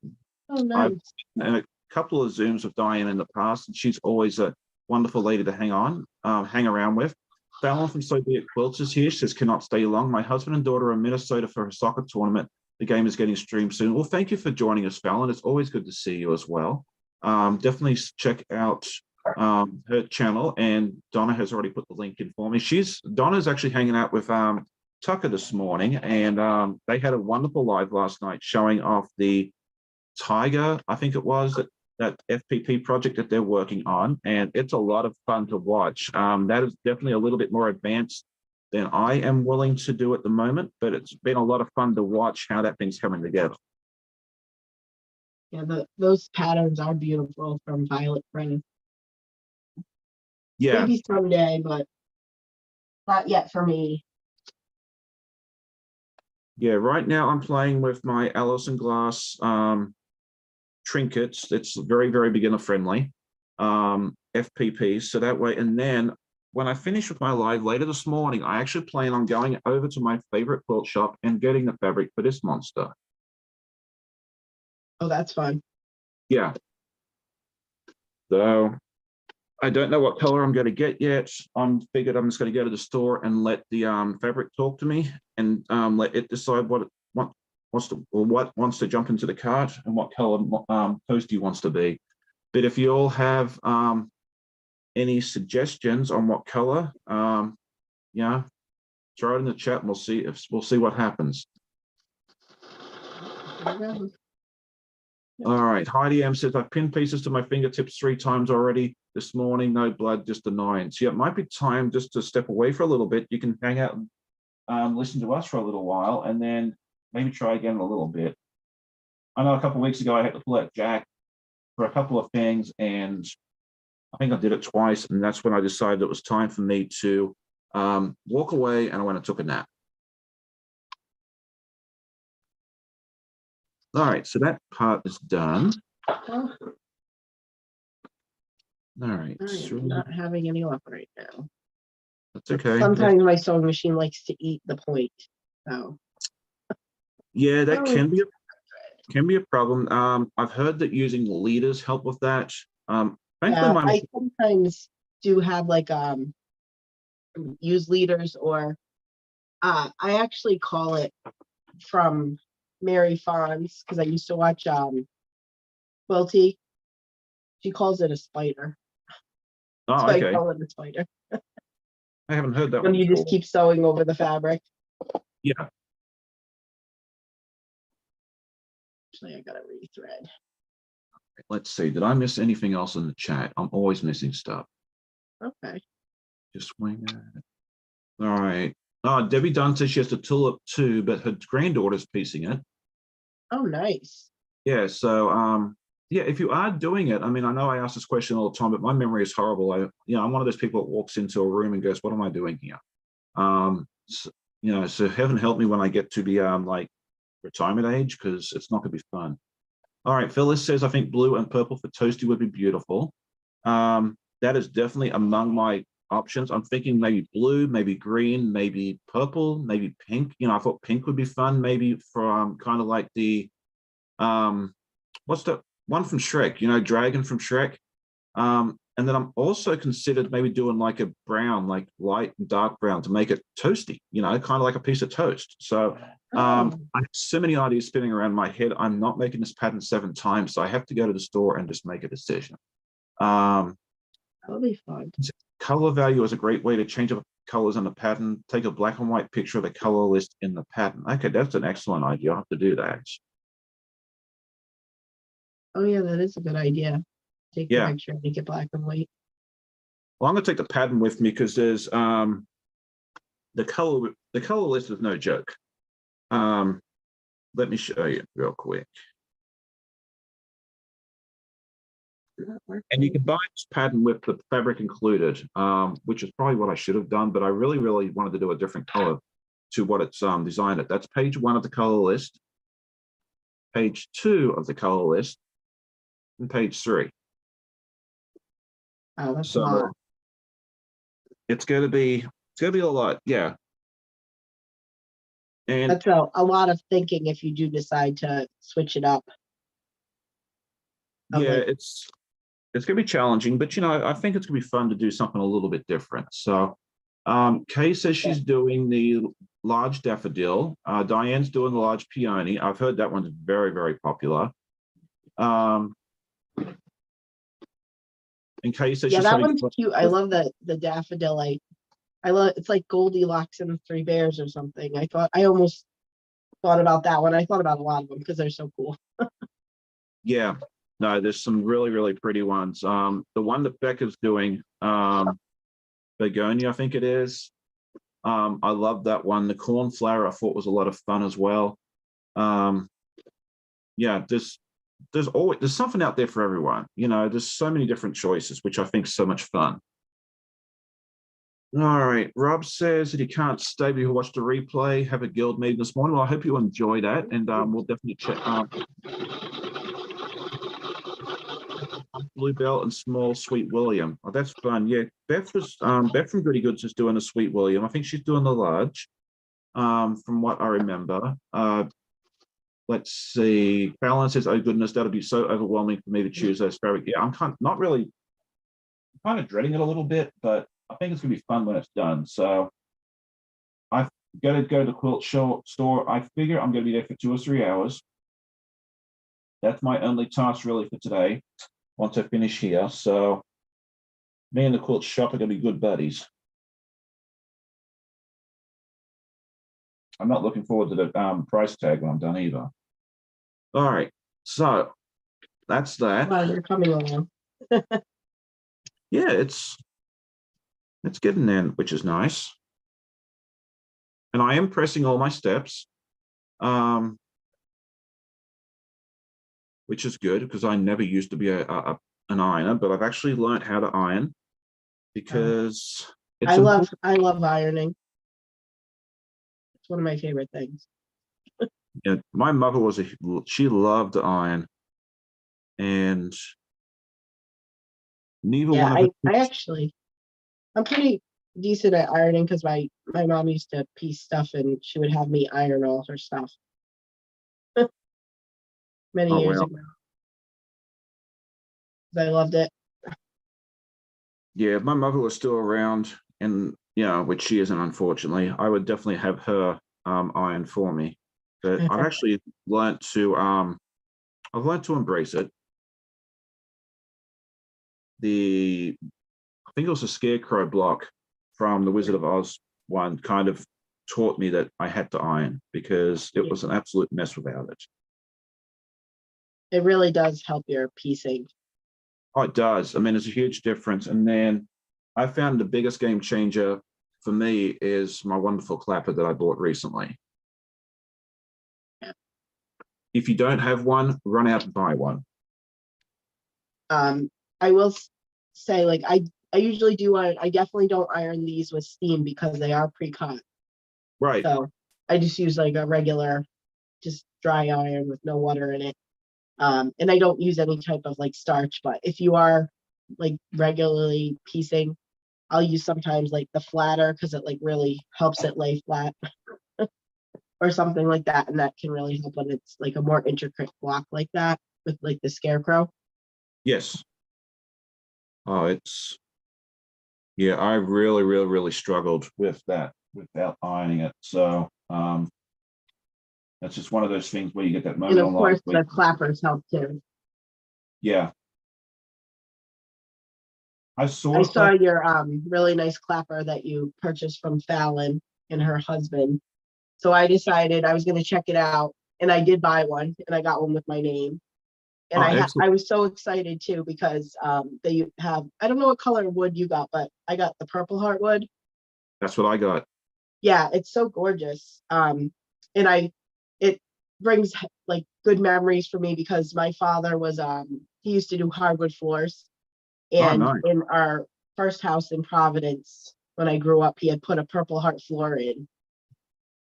Oh, I've nice. in a couple of Zooms with Diane in the past, and she's always a wonderful lady to hang around with. Fallon from So Be It Quilts is here. She says, cannot stay long. My husband and daughter are in Minnesota for a soccer tournament. The game is getting streamed soon. Well, thank you for joining us, Fallon. It's always good to see you as well. Definitely check out her channel, and Donna has already put the link in for me. Donna's actually hanging out with Tucker this morning, and they had a wonderful live last night showing off the Tiger, I think it was, that FPP project that they're working on, and it's a lot of fun to watch. That is definitely a little bit more advanced than I am willing to do at the moment, but it's been a lot of fun to watch how that thing's coming together. Yeah, those patterns are beautiful from Violet Friend. Yeah, Maybe someday, but not yet for me. yeah. Right now, I'm playing with my Allison Glass trinkets. It's very, very beginner friendly, FPP. So that way, and then when I finish with my live later this morning, I actually plan on going over to my favorite quilt shop and getting the fabric for this monster. Oh, that's fun. Yeah. So I don't know what color I'm going to get yet. I'm figured I'm just going to go to the store and let the fabric talk to me and let it decide what wants to jump into the cart and what color Toasty wants to be. But if you all have any suggestions on what color, yeah, throw it in the chat and we'll see what happens. All right, Heidi M says, I've pinned pieces to my fingertips 3 times already this morning. No blood, just annoyance. Yeah, it might be time just to step away for a little bit. You can hang out and listen to us for a little while and then maybe try again in a little bit. I know a couple of weeks ago I had to pull out Jack for a couple of things, and I think I did it twice, and that's when I decided it was time for me to walk away, and I went and took a nap. All right, so that part is done. Oh, All right. I'm not having any luck right now. That's okay. Sometimes my sewing machine likes to eat the point. So yeah, that can be a problem. I've heard that using leaders help with that. Thankfully, I sometimes do have like use leaders, or I actually call it from Mary Fonz because I used to watch Quilty. She calls it a spider. Oh, So okay. I call it a spider. I haven't heard that When one you before. just keep sewing over the fabric. Yeah. Actually, I gotta rethread. Let's see. Did I miss anything else in the chat? I'm always missing stuff. Okay. Just wing it. All right. Oh, Debbie Dunn says she has to tulip too, but her granddaughter's piecing it. Oh, nice. Yeah. So, yeah, if you are doing it, I mean, I know I ask this question all the time, but my memory is horrible. I'm one of those people that walks into a room and goes, "What am I doing here?" So heaven help me when I get to be like retirement age, because it's not going to be fun. All right, Phyllis says, I think blue and purple for Toasty would be beautiful. That is definitely among my options. I'm thinking maybe blue, maybe green, maybe purple, maybe pink. I thought pink would be fun, maybe from kind of like the, what's the one from Shrek, Dragon from Shrek. And then I'm also considered maybe doing like a brown, like light and dark brown to make it toasty, kind of like a piece of toast. So I have so many ideas spinning around my head. I'm not making this pattern 7 times, so I have to go to the store and just make a decision. That'll be fun. color value is a great way to change up colors in the pattern. Take a black and white picture of the color list in the pattern. Okay, that's an excellent idea. I'll have to do that. Oh yeah, that is a good idea. Take the Yeah. picture, make it black and white. Well, I'm going to take the pattern with me because there's the color list is no joke. Let me show you real quick. And you can buy this pattern with the fabric included, which is probably what I should have done, but I really, really wanted to do a different color to what it's designed at. That's page 1 of the color list, page 2 of the color list, and page 3. Oh, that's a So lot. it's going to be a lot, yeah. And That's a lot of thinking if you do decide to switch it up. yeah, Like, it's going to be challenging, but I think it's going to be fun to do something a little bit different. So Kay says she's doing the large daffodil. Diane's doing the large peony. I've heard that one's very, very popular. And Kay says yeah, she's that having one's fun cute. I love the daffodil. I love it's like Goldilocks and the Three Bears or something. I almost thought about that one. I thought about a lot of them because they're so cool. Yeah, no, there's some really, really pretty ones. The one that Becca's doing, begonia, I think it is. I love that one. The cornflower I thought was a lot of fun as well. Yeah, there's something out there for everyone. There's so many different choices, which I think is so much fun. All right, Rob says that he can't stay, but he'll watch the replay. Have a guild meeting this morning. Well, I hope you enjoy that, and we'll definitely check. Bluebell and small Sweet William. Oh, that's fun. Yeah, Beth from Goody Goods is doing a Sweet William. I think she's doing the large, from what I remember. Let's see. Fallon says, "Oh goodness, that'll be so overwhelming for me to choose those fabric." Yeah, I'm kind of dreading it a little bit, but I think it's gonna be fun when it's done. So I've got to go to the quilt store. I figure I'm gonna be there for 2 or 3 hours. That's my only task really for today. Once I finish here, so me and the quilt shop are gonna be good buddies. I'm not looking forward to the price tag when I'm done either. All right, so that's that. Wow, they're coming along. Yeah, it's getting there, which is nice. And I am pressing all my steps, which is good because I never used to be an ironer, but I've actually learned how to iron because it's important. I love ironing. It's one of my favorite things. Yeah, my mother she loved to iron, and neither Yeah, one of us. I'm pretty decent at ironing because my mom used to piece stuff and she would have me iron all her stuff many Oh years well, ago. I loved it. yeah. If my mother was still around, and which she isn't, unfortunately, I would definitely have her iron for me. But I've actually learned to embrace it. I think it was a scarecrow block from the Wizard of Oz one kind of taught me that I had to iron because it was an absolute mess without it. It really does help your piecing. Oh, it does. I mean, it's a huge difference. And then I found the biggest game changer for me is my wonderful clapper that I bought recently. Yeah. If you don't have one, run out and buy one. I will say, like, I usually do iron. I definitely don't iron these with steam because they are pre-cut. Right. So I just use like a regular, just dry iron with no water in it. And I don't use any type of like starch, but if you are like regularly piecing, I'll use sometimes like the flatter because it like really helps it lay flat or something like that. And that can really help when it's like a more intricate block like that with like the scarecrow. Yes. Oh, yeah, I really, really, really struggled with that without ironing it. So that's just one of those things where you get that And moment of in life course the clappers help too. yeah. I I sort of saw thought, your really nice clapper that you purchased from Fallon and her husband. So I decided I was going to check it out, and I did buy one, and I got one with my name. And oh, excellent. I was so excited too because they have, I don't know what color wood you got, but I got the purple heartwood. That's what I got. Yeah, it's so gorgeous. And it brings like good memories for me because my father was he used to do hardwood floors, Oh, and no. in our first house in Providence when I grew up, he had put a purple heart floor in,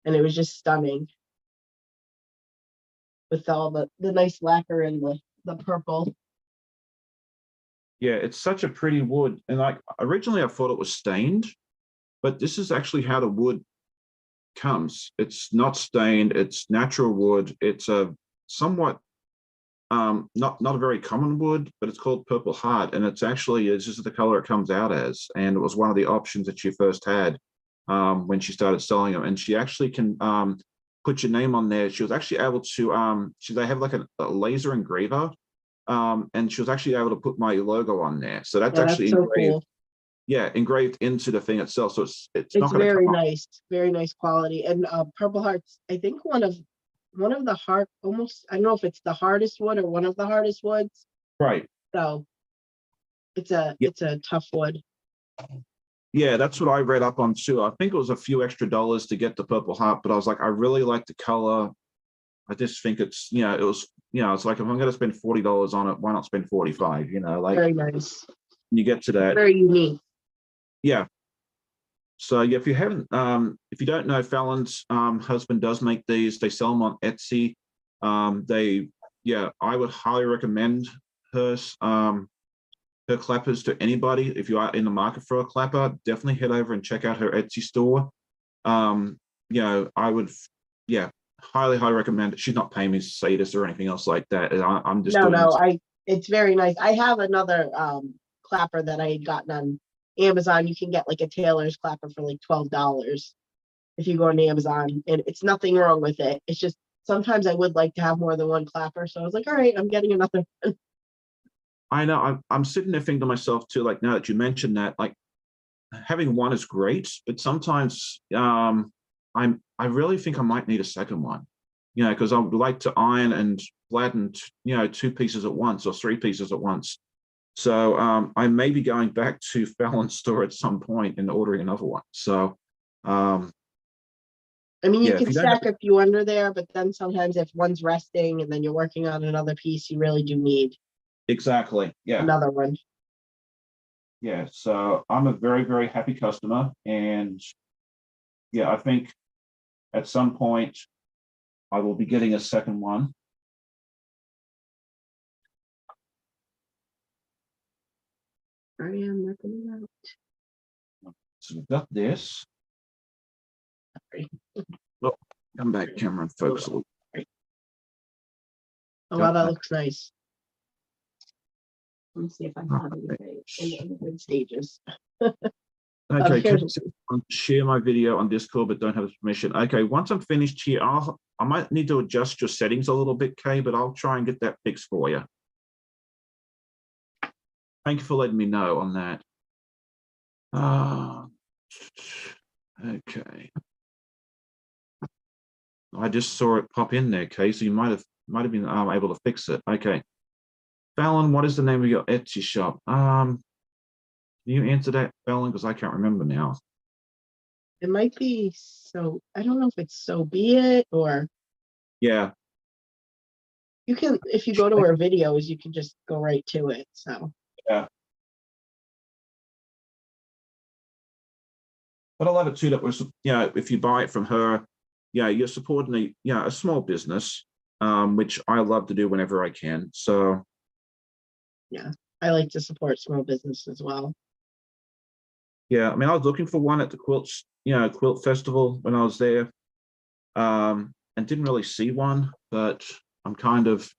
and it was just stunning with all the nice lacquer and the purple. Yeah, it's such a pretty wood. And like originally I thought it was stained, but this is actually how the wood comes. It's not stained, it's natural wood. It's a somewhat not a very common wood, but it's called purple heart, and it's just the color it comes out as. And it was one of the options that she first had when she started selling them. And she actually can put your name on there. She was actually able to they have like a laser engraver, and she was actually able to put my logo on there. So that's Yeah, that's actually so engraved, cool. yeah, engraved into the thing itself. So it's It's not going to come off. very nice quality. And Purple Heart's, I think one of the hard, almost, I don't know if it's the hardest wood or one of the hardest woods. Right. So Yeah. it's a tough wood. Yeah, that's what I read up on too. I think it was a few extra dollars to get the Purple Heart, but I was like, I really like the color. I just think it's, it's like if I'm going to spend $40 on it, why not spend 45? Like Very nice. when you get to that, Very unique. yeah. So yeah, if you don't know, Fallon's husband does make these. They sell them on Etsy. I would highly recommend hers. Her clappers to anybody. If you are in the market for a clapper, definitely head over and check out her Etsy store. I would, yeah, highly recommend it. She's not paying me to say this or anything else like that. I'm just No, doing no, this. it's very nice. I have another clapper that I had gotten on Amazon. You can get like a tailor's clapper for like $12 if you go on Amazon, and it's nothing wrong with it. It's just sometimes I would like to have more than one clapper. So I was like, all right, I'm getting another one. I know I'm sitting there thinking to myself too, like now that you mentioned that, like having one is great, but sometimes I really think I might need a second one, because I would like to iron and flatten, two pieces at once or three pieces at once. So I may be going back to Fallon's store at some point and ordering another one. So I mean, you yeah, if can you don't have stack a few under there, but then sometimes if one's resting and then you're working on another piece, you really do need exactly, yeah, another one. yeah. So I'm a very happy customer, and yeah, I think at some point I will be getting a second one. I am looking it So we've got this. Sorry. Look, come back, camera, and focus a little. Oh, wow, Got that that. looks nice. Let me see if I have anything in the good stages. Okay, can Here's I share my video on Discord but don't have permission? Okay, once I'm finished here, I might need to adjust your settings a little bit, Kay, but I'll try and get that fixed for you. Thank you for letting me know on that. Okay. I just saw it pop in there, Kay, so you might have been able to fix it. Okay. Fallon, what is the name of your Etsy shop? Can you answer that, Fallon? Because I can't remember now. it might be so I don't know if it's so be it or Yeah. you can if you go to our videos, you can just go right to it. So Yeah. But I love it too that was, if you buy it from her, you're supporting a small business, which I love to do whenever I can. So yeah, I like to support small business as well. yeah, I mean, I was looking for one at the quilt festival when I was there, and didn't really see one, but I'm kind of,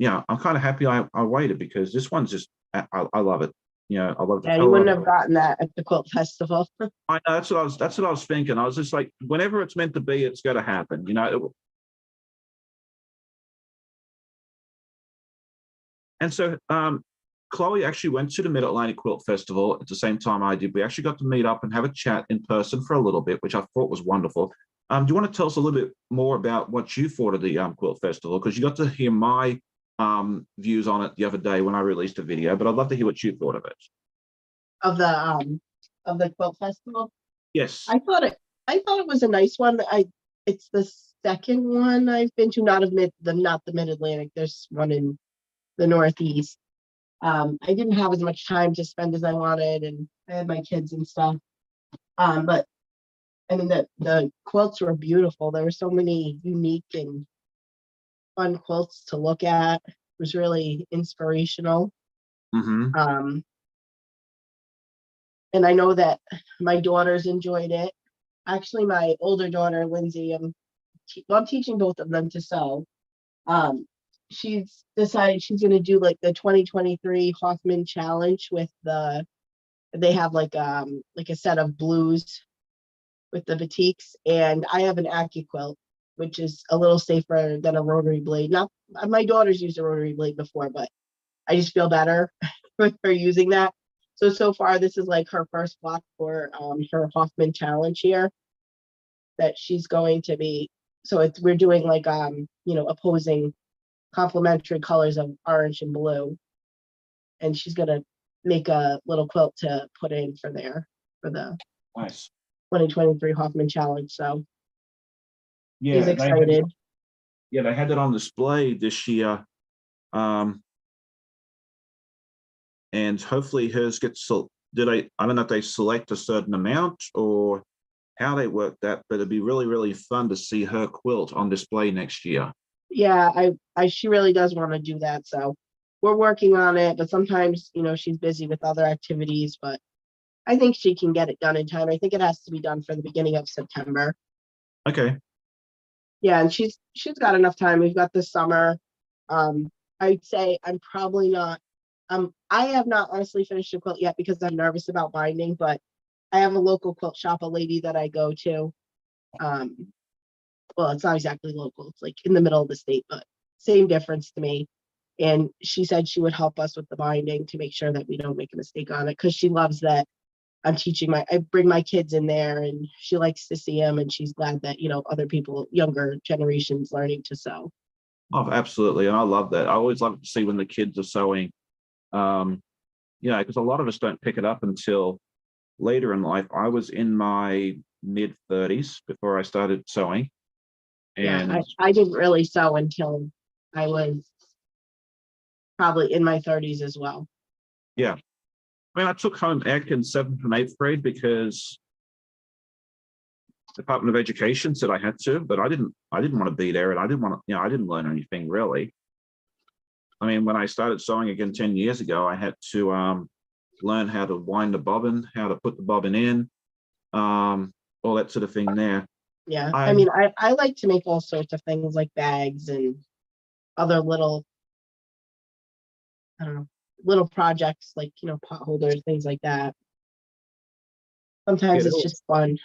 happy I waited because this one's just, I love it. I love the Yeah, you color. wouldn't have gotten that at the quilt festival. I know that's what I was thinking. I was just like, whenever it's meant to be, it's going to happen. And so, Chloe actually went to the Mid-Atlantic Quilt Festival at the same time I did. We actually got to meet up and have a chat in person for a little bit, which I thought was wonderful. Do you want to tell us a little bit more about what you thought of the Quilt Festival? Because you got to hear my views on it the other day when I released a video, but I'd love to hear what you thought of it. Of the quilt festival. Yes. I thought it was a nice one. It's the second one I've been to, not the Mid-Atlantic. There's one in the Northeast. I didn't have as much time to spend as I wanted, and I had my kids and stuff. But I mean, the quilts were beautiful. There were so many unique and fun quilts to look at. It was really inspirational. Mm-hmm. And I know that my daughters enjoyed it. Actually, my older daughter, Lindsay, I'm teaching both of them to sew. She's decided she's going to do like the 2023 Hoffman Challenge with they have like a set of blues with the batiks, and I have an AccuQuilt, which is a little safer than a rotary blade. Not my daughter's used a rotary blade before, but I just feel better with her using that. So far, this is like her first block for her Hoffman Challenge here that she's going to be. So we're doing like opposing complementary colors of orange and blue, and she's gonna make a little quilt to put in for the Nice. 2023 Hoffman Challenge. So Yeah, she's excited. They had it on display this year. And hopefully hers gets I don't know if they select a certain amount or how they work that, but it'd be really, really fun to see her quilt on display next year. Yeah, she really does want to do that. So we're working on it, but sometimes, she's busy with other activities, but I think she can get it done in time. I think it has to be done for the beginning of September. Okay. Yeah, and she's got enough time. We've got the summer. I'd say I'm probably not. I have not honestly finished a quilt yet because I'm nervous about binding, but I have a local quilt shop, a lady that I go to. Well, it's not exactly local. It's like in the middle of the state, but same difference to me. And she said she would help us with the binding to make sure that we don't make a mistake on it, because she loves that I'm teaching I bring my kids in there, and she likes to see them, and she's glad that, other people, younger generations, learning to sew. Oh, absolutely. And I love that. I always love to see when the kids are sewing, because a lot of us don't pick it up until later in life. I was in my mid-30s before I started sewing. And yeah, I didn't really sew until I was probably in my 30s as well. Yeah. I mean, I took home ec in 7th and 8th grade because the Department of Education said I had to, but I didn't want to be there, and I didn't want to, I didn't learn anything really. I mean, when I started sewing again 10 years ago, I had to learn how to wind the bobbin, how to put the bobbin in, all that sort of thing there. Yeah, I mean, I like to make all sorts of things like bags and other little, I don't know, little projects like, pot holders, things like that. Sometimes it's just fun.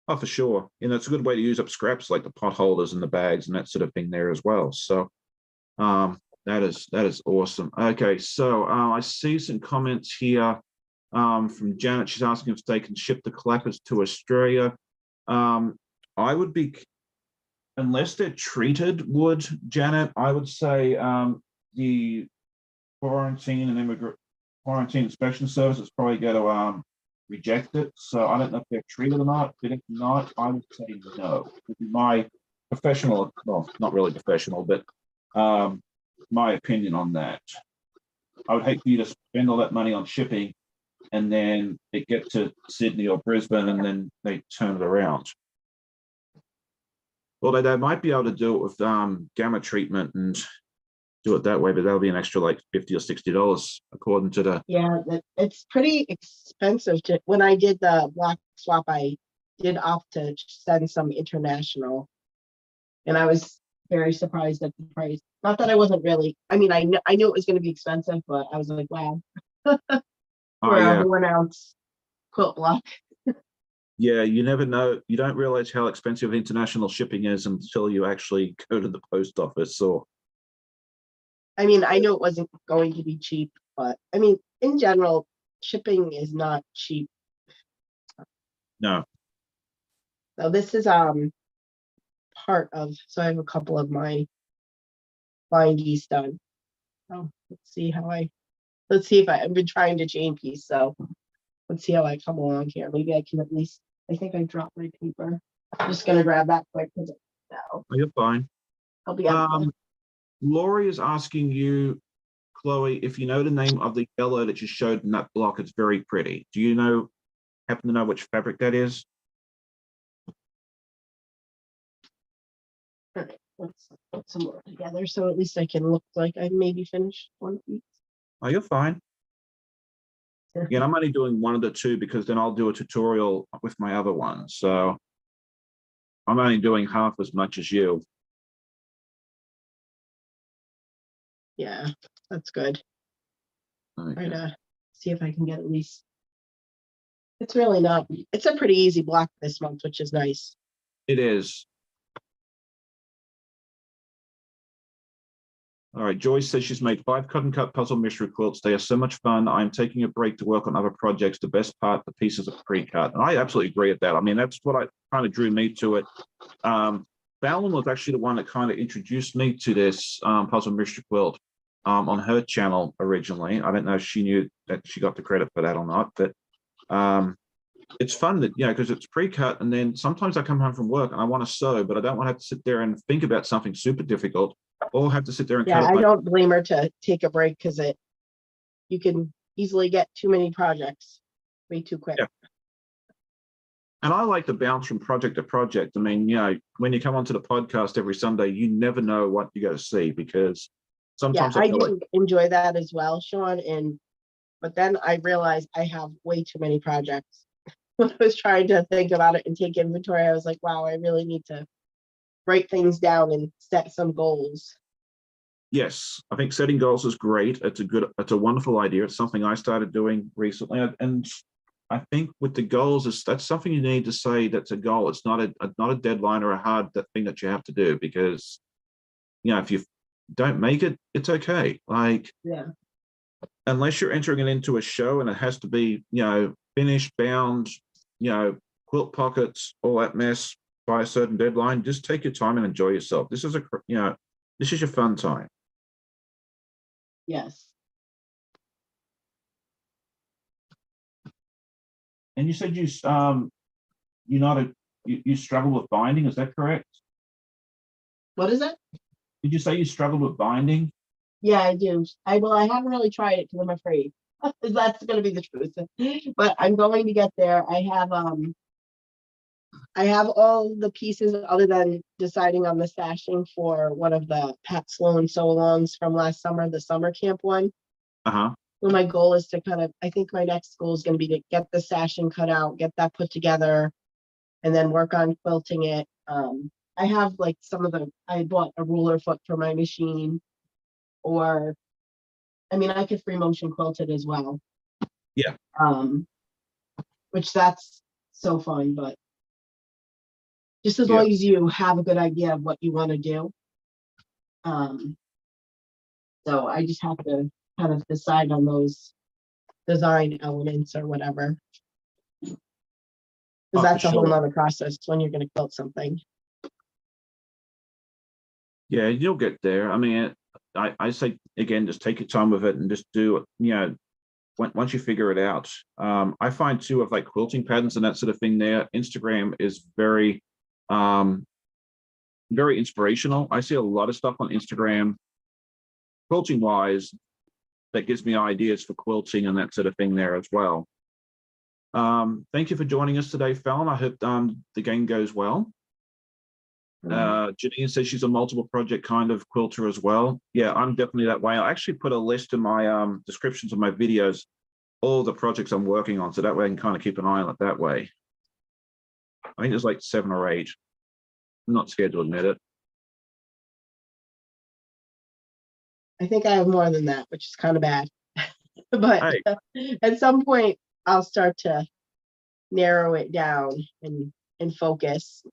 Oh, for sure. It's a good way to use up scraps like the pot holders and the bags and that sort of thing there as well. So that is awesome. Okay, so I see some comments here from Janet. She's asking if they can ship the clappers to Australia. I would be, unless they're treated wood, Janet, I would say the quarantine and immigrant quarantine inspection service is probably going to reject it. So I don't know if they're treated or not. But if not, I would say no. Would be my professional, well, not really professional, but my opinion on that. I would hate for you to spend all that money on shipping and then it get to Sydney or Brisbane and then they turn it around. Well, they might be able to do it with gamma treatment and do it that way, but that'll be an extra like $50 or $60 according to the. Yeah, it's pretty expensive. When I did the block swap, I did opt to send some international, and I was very surprised at the price. Not that I wasn't really. I mean, I knew it was going to be expensive, but I was like, wow, for a 1 ounce quilt block. Yeah, you never know. You don't realize how expensive international shipping is until you actually go to the post office or I mean, I knew it wasn't going to be cheap, but I mean, in general, shipping is not cheap. No. So this is part of, so I have a couple of my bindies done. Oh, let's see if I've been trying to chain piece, so let's see how I come along here. Maybe I can at least, I think I dropped my paper. I'm just gonna grab that quick because now Oh, you're fine. I'll be out. Laurie is asking you, Chloe, if you know the name of the yellow that you showed in that block. It's very pretty. Do you happen to know which fabric that is? All right, let's put some more together so at least I can look like I maybe finished one piece. Oh, you're fine. Yeah, I'm only doing one of the two because then I'll do a tutorial with my other one. So I'm only doing half as much as you. Yeah, that's good. Okay. Try to see if I can get at least. It's really not, it's a pretty easy block this month, which is nice. It is. All right, Joyce says she's made 5 cut and cut puzzle mystery quilts. They are so much fun. I'm taking a break to work on other projects. The best part, the pieces are pre-cut. And I absolutely agree with that. I mean, that's what kind of drew me to it. Fallon was actually the one that kind of introduced me to this puzzle mystery quilt on her channel originally. I don't know if she knew that she got the credit for that or not, but it's fun that, because it's pre-cut, and then sometimes I come home from work and I want to sew, but I don't want to have to sit there and think about something super difficult or have to sit there and Yeah, cut it. I don't blame her to take a break because you can easily get too many projects way too quick. Yeah. And I like to bounce from project to project. I mean, when you come onto the podcast every Sunday, you never know what you're going to see, because sometimes I do enjoy that as well, Sean. But then I realized I have way too many projects. When I was trying to think about it and take inventory, I was like, wow, I really need to write things down and set some goals. Yes, I think setting goals is great. It's a wonderful idea. It's something I started doing recently, and I think with the goals, that's something you need to say that's a goal. It's not a deadline or a hard thing that you have to do, because if you don't make it, it's okay. Like, yeah, unless you're entering it into a show and it has to be finished, bound, quilt pockets, all that mess by a certain deadline, just take your time and enjoy yourself. This is this is your fun time. yes. And you said you struggle with binding. Is that correct? What is it? Did you say you struggled with binding? Yeah, I do. I haven't really tried it because I'm afraid. That's going to be the truth. But I'm going to get there. I have all the pieces other than deciding on the stashing for one of the Pat Sloan sew-alongs from last summer, the summer camp one. Uh-huh. So my goal is to I think my next goal is going to be to get the stashing cut out, get that put together, and then work on quilting it. I have like I bought a ruler foot for my machine, or, I mean, I could free motion quilt it as well. Yeah. Which that's so fun, but just as Yeah. long as you have a good idea of what you want to do. So I just have to kind of decide on those design elements or whatever. Because that's a whole nother process when you're going to quilt something. Yeah, you'll get there. I mean, I say again, just take your time with it and just do it. Once you figure it out. I find too, of like quilting patterns and that sort of thing there, Instagram is very inspirational. I see a lot of stuff on Instagram, quilting wise, that gives me ideas for quilting and that sort of thing there as well. Thank you for joining us today, Fallon. I hope the game goes well. Janine says she's a multiple project kind of quilter as well. Yeah, I'm definitely that way. I actually put a list in my descriptions of my videos, all the projects I'm working on, so that way I can kind of keep an eye on it that way. I think there's like 7 or 8. I'm not scared to admit it. I think I have more than that, which is kind of bad. But hey. At some point, I'll start to narrow it down and focus.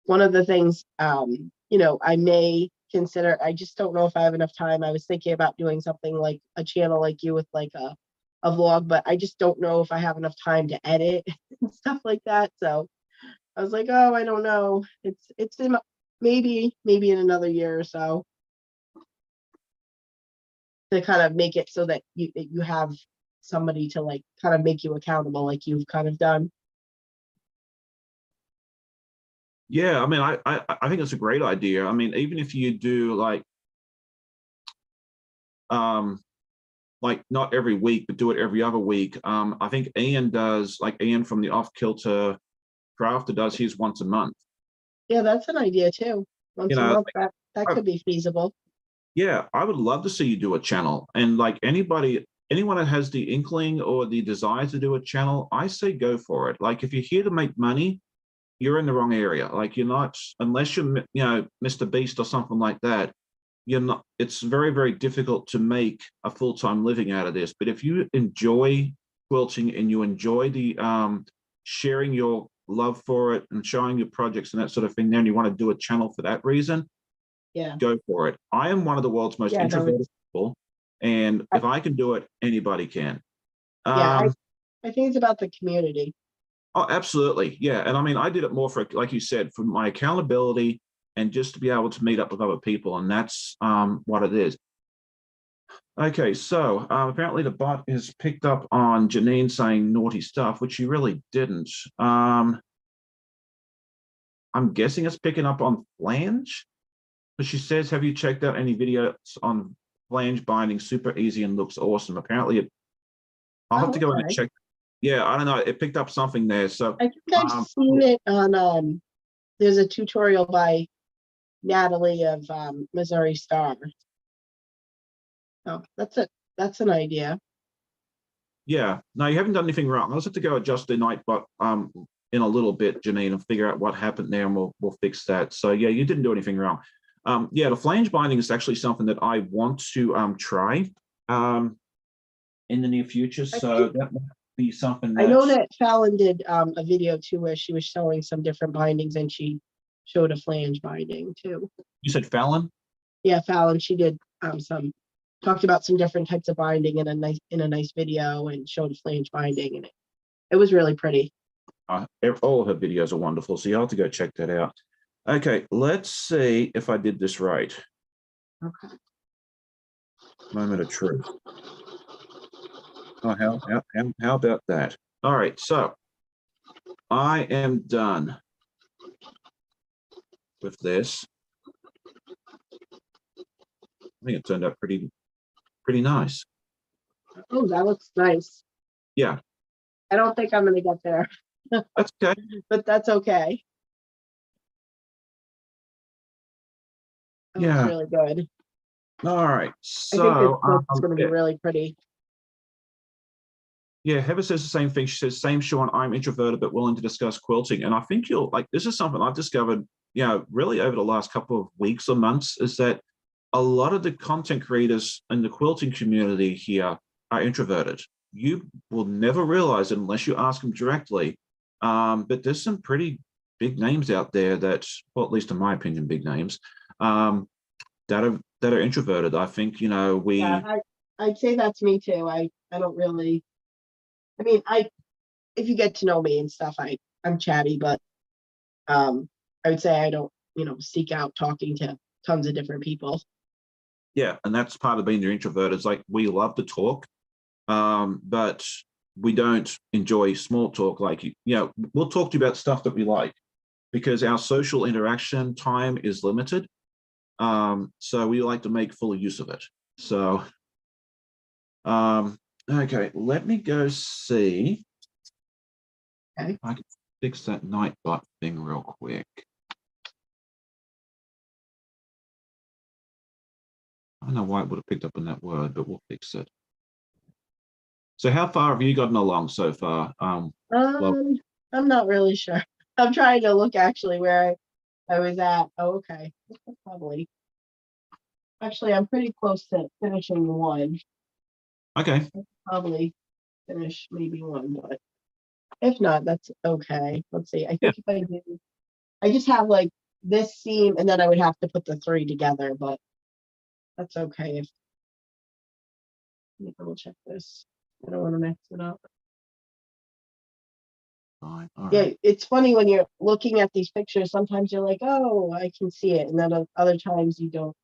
One of the things, I may consider, I just don't know if I have enough time. I was thinking about doing something like a channel like you with like a vlog, but I just don't know if I have enough time to edit and stuff like that. So I was like, oh, I don't know. It's in maybe in another year or so to kind of make it so that you have somebody to like kind of make you accountable like you've kind of done. Yeah, I mean, I think it's a great idea. I mean, even if you do like not every week, but do it every other week. I think Ian does, like Ian from the Off Kilter Crafter does his once a month. Yeah, that's an idea too. You Once a know, month, that could be feasible. yeah, I would love to see you do a channel. And like anyone that has the inkling or the desire to do a channel, I say go for it. Like if you're here to make money, you're in the wrong area. Like you're not, unless you're, Mr. Beast or something like that, you're not, it's very, very difficult to make a full-time living out of this. But if you enjoy quilting and you enjoy the sharing your love for it and showing your projects and that sort of thing, then you want to do a channel for that reason, Yeah. go for it. I am one of the world's most Yeah, no, introverted people, and if I can do it, anybody can. yeah, I think it's about the community. Oh, absolutely. Yeah. And I mean, I did it more for, like you said, for my accountability and just to be able to meet up with other people. And that's what it is. Okay. So apparently the bot is picked up on Janine saying naughty stuff, which she really didn't. I'm guessing it's picking up on flange. But she says, have you checked out any videos on flange binding? Super easy and looks awesome. Apparently, I'll have to go in and check. Yeah, I don't know. It picked up something there. So I think I've seen it on there's a tutorial by Natalie of Missouri Star. Oh, that's an idea. Yeah, no, you haven't done anything wrong. I'll just have to go adjust the Nightbot in a little bit, Janine, and figure out what happened there, and we'll fix that. So yeah, you didn't do anything wrong. Yeah, the flange binding is actually something that I want to try in the near future. So that might be something I know that Fallon did a video too where she was showing some different bindings and she showed a flange binding too. You said Fallon? Yeah, Fallon, she did talked about some different types of binding in a nice video and showed a flange binding, and it was really pretty. All of her videos are wonderful, so you'll have to go check that out. Okay, let's see if I did this right. Okay. Moment of truth. Oh, how about that? All right, so I am done with this. I think it turned out pretty nice. Oh, that looks nice. Yeah. I don't think I'm gonna get there. That's okay. But that's okay. That looks really good. All right. So I think it's gonna be really pretty. Yeah, Heather says the same thing. She says, same Sean, I'm introverted but willing to discuss quilting. And I think you'll like, this is something I've discovered, really over the last couple of weeks or months, is that a lot of the content creators in the quilting community here are introverted. You will never realize it unless you ask them directly. But there's some pretty big names out there that, well, at least in my opinion, big names, that are introverted. I think, Yeah, I'd say that's me too. I don't really, I mean, if you get to know me and stuff, I'm chatty, but I would say I don't, seek out talking to tons of different people. Yeah, and that's part of being the introvert. Is like we love to talk, but we don't enjoy small talk. Like we'll talk to you about stuff that we like because our social interaction time is limited. So we like to make full use of it. So, okay, let me go see. Okay. I can fix that Nightbot thing real quick. I don't know why it would have picked up on that word, but we'll fix it. So how far have you gotten along so far? I'm not really sure. I'm trying to look actually where I was at. Oh, okay. Probably. Actually, I'm pretty close to finishing one. Okay. Probably finish maybe one, but if not, that's okay. Let's see. I think if I do, I just have like this seam, and then I would have to put the 3 together, but that's okay. If let me double check this. I don't want to mix it up. Fine. All Yeah, right. it's funny when you're looking at these pictures, sometimes you're like, oh, I can see it, and then other times you don't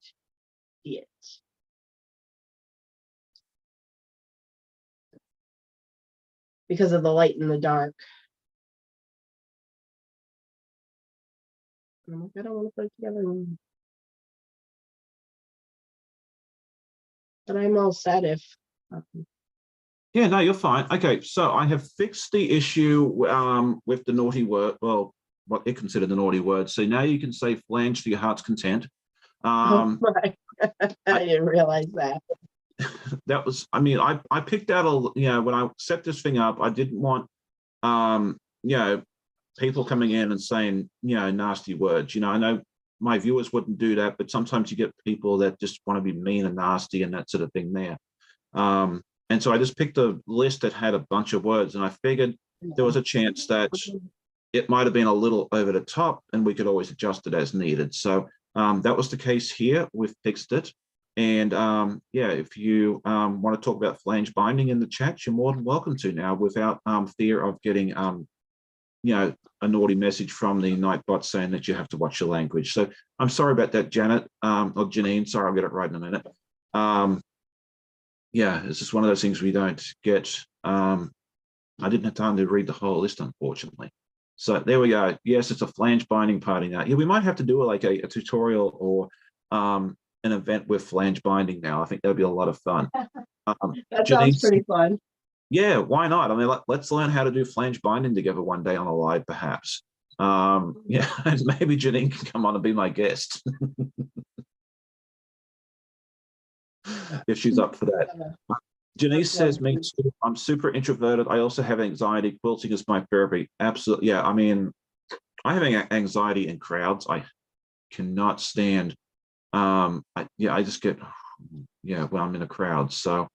see it. Because of the light and the dark. I'm like, I don't want to put it together. But I'm all set if Yeah, no, you're fine. Okay, so I have fixed the issue with the naughty word, well, what they consider the naughty word. So now you can say flange to your heart's content. oh Um, my, I didn't realize that. that was, I mean, I picked out when I set this thing up, I didn't want, people coming in and saying, nasty words. I know my viewers wouldn't do that, but sometimes you get people that just want to be mean and nasty and that sort of thing there. And so I just picked a list that had a bunch of words, and I figured there was a chance that it might have been a little over the top, and we could always adjust it as needed. So that was the case here. We've fixed it. And if you want to talk about flange binding in the chat, you're more than welcome to now without fear of getting, a naughty message from the Nightbot saying that you have to watch your language. So I'm sorry about that, Janet, or Janine. Sorry, I'll get it right in a minute. It's just one of those things we don't get. I didn't have time to read the whole list, unfortunately. So there we go. Yes, it's a flange binding party now. Yeah, we might have to do like a tutorial or an event with flange binding now. I think that'd be a lot of fun. That sounds pretty fun. Yeah, why not? I mean, let's learn how to do flange binding together one day on a live, perhaps. And maybe Janine can come on and be my guest if she's up for that. Janice says, me too. I'm super introverted. I also have anxiety. Quilting is my therapy. Absolutely. Yeah, I mean, I have anxiety in crowds. I cannot stand. I just get, when I'm in a crowd. So,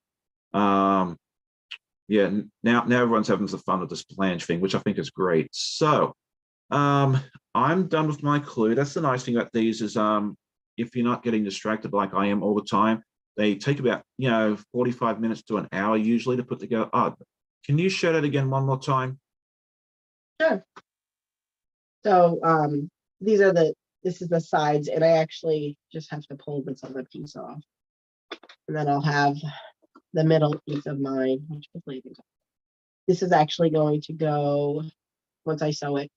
now everyone's having some fun with this flange thing, which I think is great. So, I'm done with my clue. That's the nice thing about these is, if you're not getting distracted like I am all the time, they take about 45 minutes to an hour usually to put together. Oh, can you show that again one more time? Sure. So this is the sides, and I actually just have to pull this other piece off, and then I'll have the middle piece of mine. This is actually going to go once I sew it.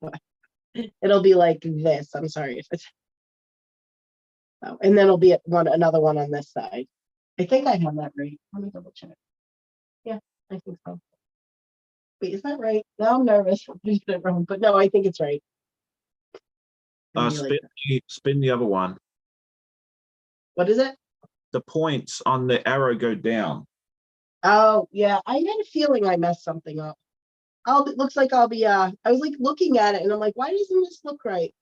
It'll be like this. I'm sorry if it's. Oh, and then it'll be another one on this side. I think I have that right. Let me double check. Yeah, I think so. Wait, is that right? Now I'm nervous. I'm getting it wrong, but no, I think it's right. Spin the other one. What is it? The points on the arrow go down. Oh yeah, I had a feeling I messed something up. It looks like I'll be I was like looking at it and I'm like, why doesn't this look right?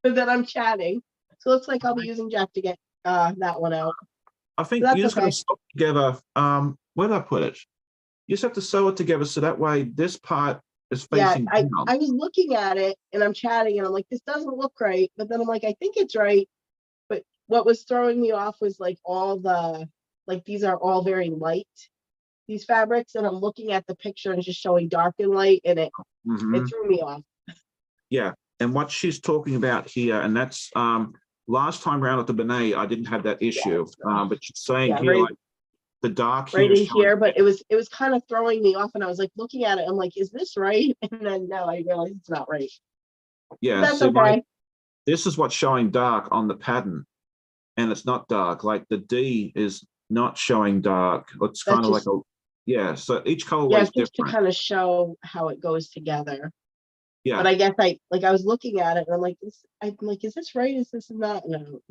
And then I'm chatting. So it looks like I'll be using Jeff to get that one out. I think you just got to sew it together. Where did I put it? You just have to sew it together so that way this part is facing down. I was looking at it and I'm chatting and I'm like, this doesn't look right. But then I'm like, I think it's right. But what was throwing me off was like these are all very light, these fabrics, and I'm looking at the picture and just showing dark and light, and it threw me off. Yeah, and what she's talking about here, and that's last time around at the Benet, I didn't have that issue, but she's saying here like the dark right in here, but it was kind of throwing me off, and I was like looking at it, I'm like, is this right? And then no, I realized it's not right. Yeah, that's okay. This is what's showing dark on the pattern, and it's not dark. Like the D is not showing dark. It's kind of like so each colorway is different. To kind of show how it goes together. Yeah. But I guess I was looking at it and I'm like, is this right? Is this not? No.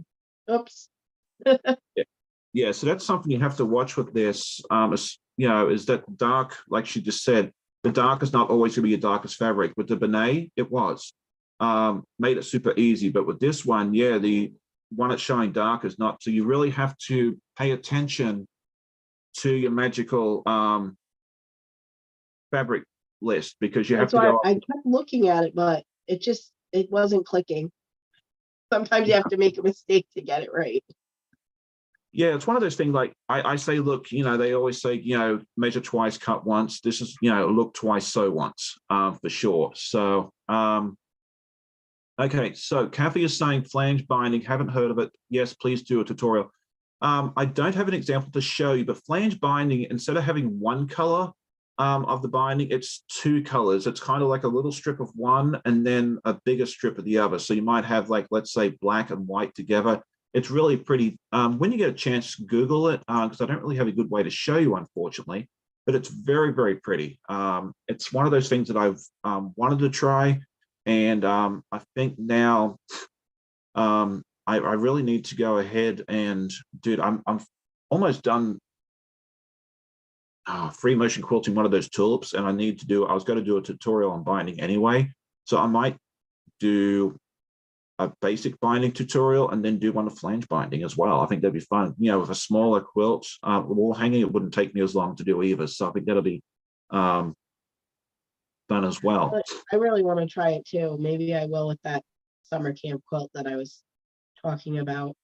Oops. Yeah, so that's something you have to watch with this. Is that dark, like she just said, the dark is not always going to be your darkest fabric. With the Benet, it was. Made it super easy. But with this one, the one that's showing dark is not. So you really have to pay attention to your magical fabric list, because you have to go. I kept looking at it, but it wasn't clicking. Sometimes you have to make a mistake to get it right. Yeah, it's one of those things like I say, look, they always say, measure twice, cut once. This is, look twice, sew once, for sure. So, okay, so Kathy is saying flange binding, haven't heard of it. Yes, please do a tutorial. I don't have an example to show you, but flange binding, instead of having one color of the binding, it's two colors. It's kind of like a little strip of one and then a bigger strip of the other. So you might have like, let's say black and white together. It's really pretty. When you get a chance, Google it, because I don't really have a good way to show you, unfortunately, but it's very, very pretty. It's one of those things that I've wanted to try. And I think now I really need to go ahead and, dude, I'm almost done free motion quilting one of those tulips, and I was going to do a tutorial on binding anyway. So I might do a basic binding tutorial and then do one of flange binding as well. I think that'd be fun. With a smaller quilt, wall hanging, it wouldn't take me as long to do either. So I think that'll be fun as well. But I really want to try it too. Maybe I will with that summer camp quilt that I was talking about.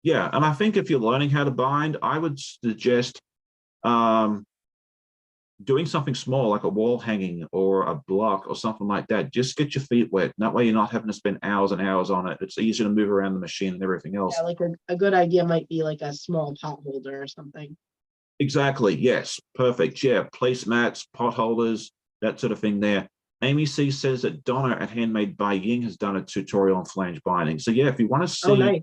Yeah, and I think if you're learning how to bind, I would suggest doing something small like a wall hanging or a block or something like that. Just get your feet wet. That way you're not having to spend hours and hours on it. It's easier to move around the machine and everything else. Yeah, like a good idea might be like a small pot holder or something. Exactly. Yes. Perfect. Yeah. Placemats, pot holders, that sort of thing there. Amy C says that Donna at Handmade by Ying has done a tutorial on flange binding. So yeah, if you want to see, Nice.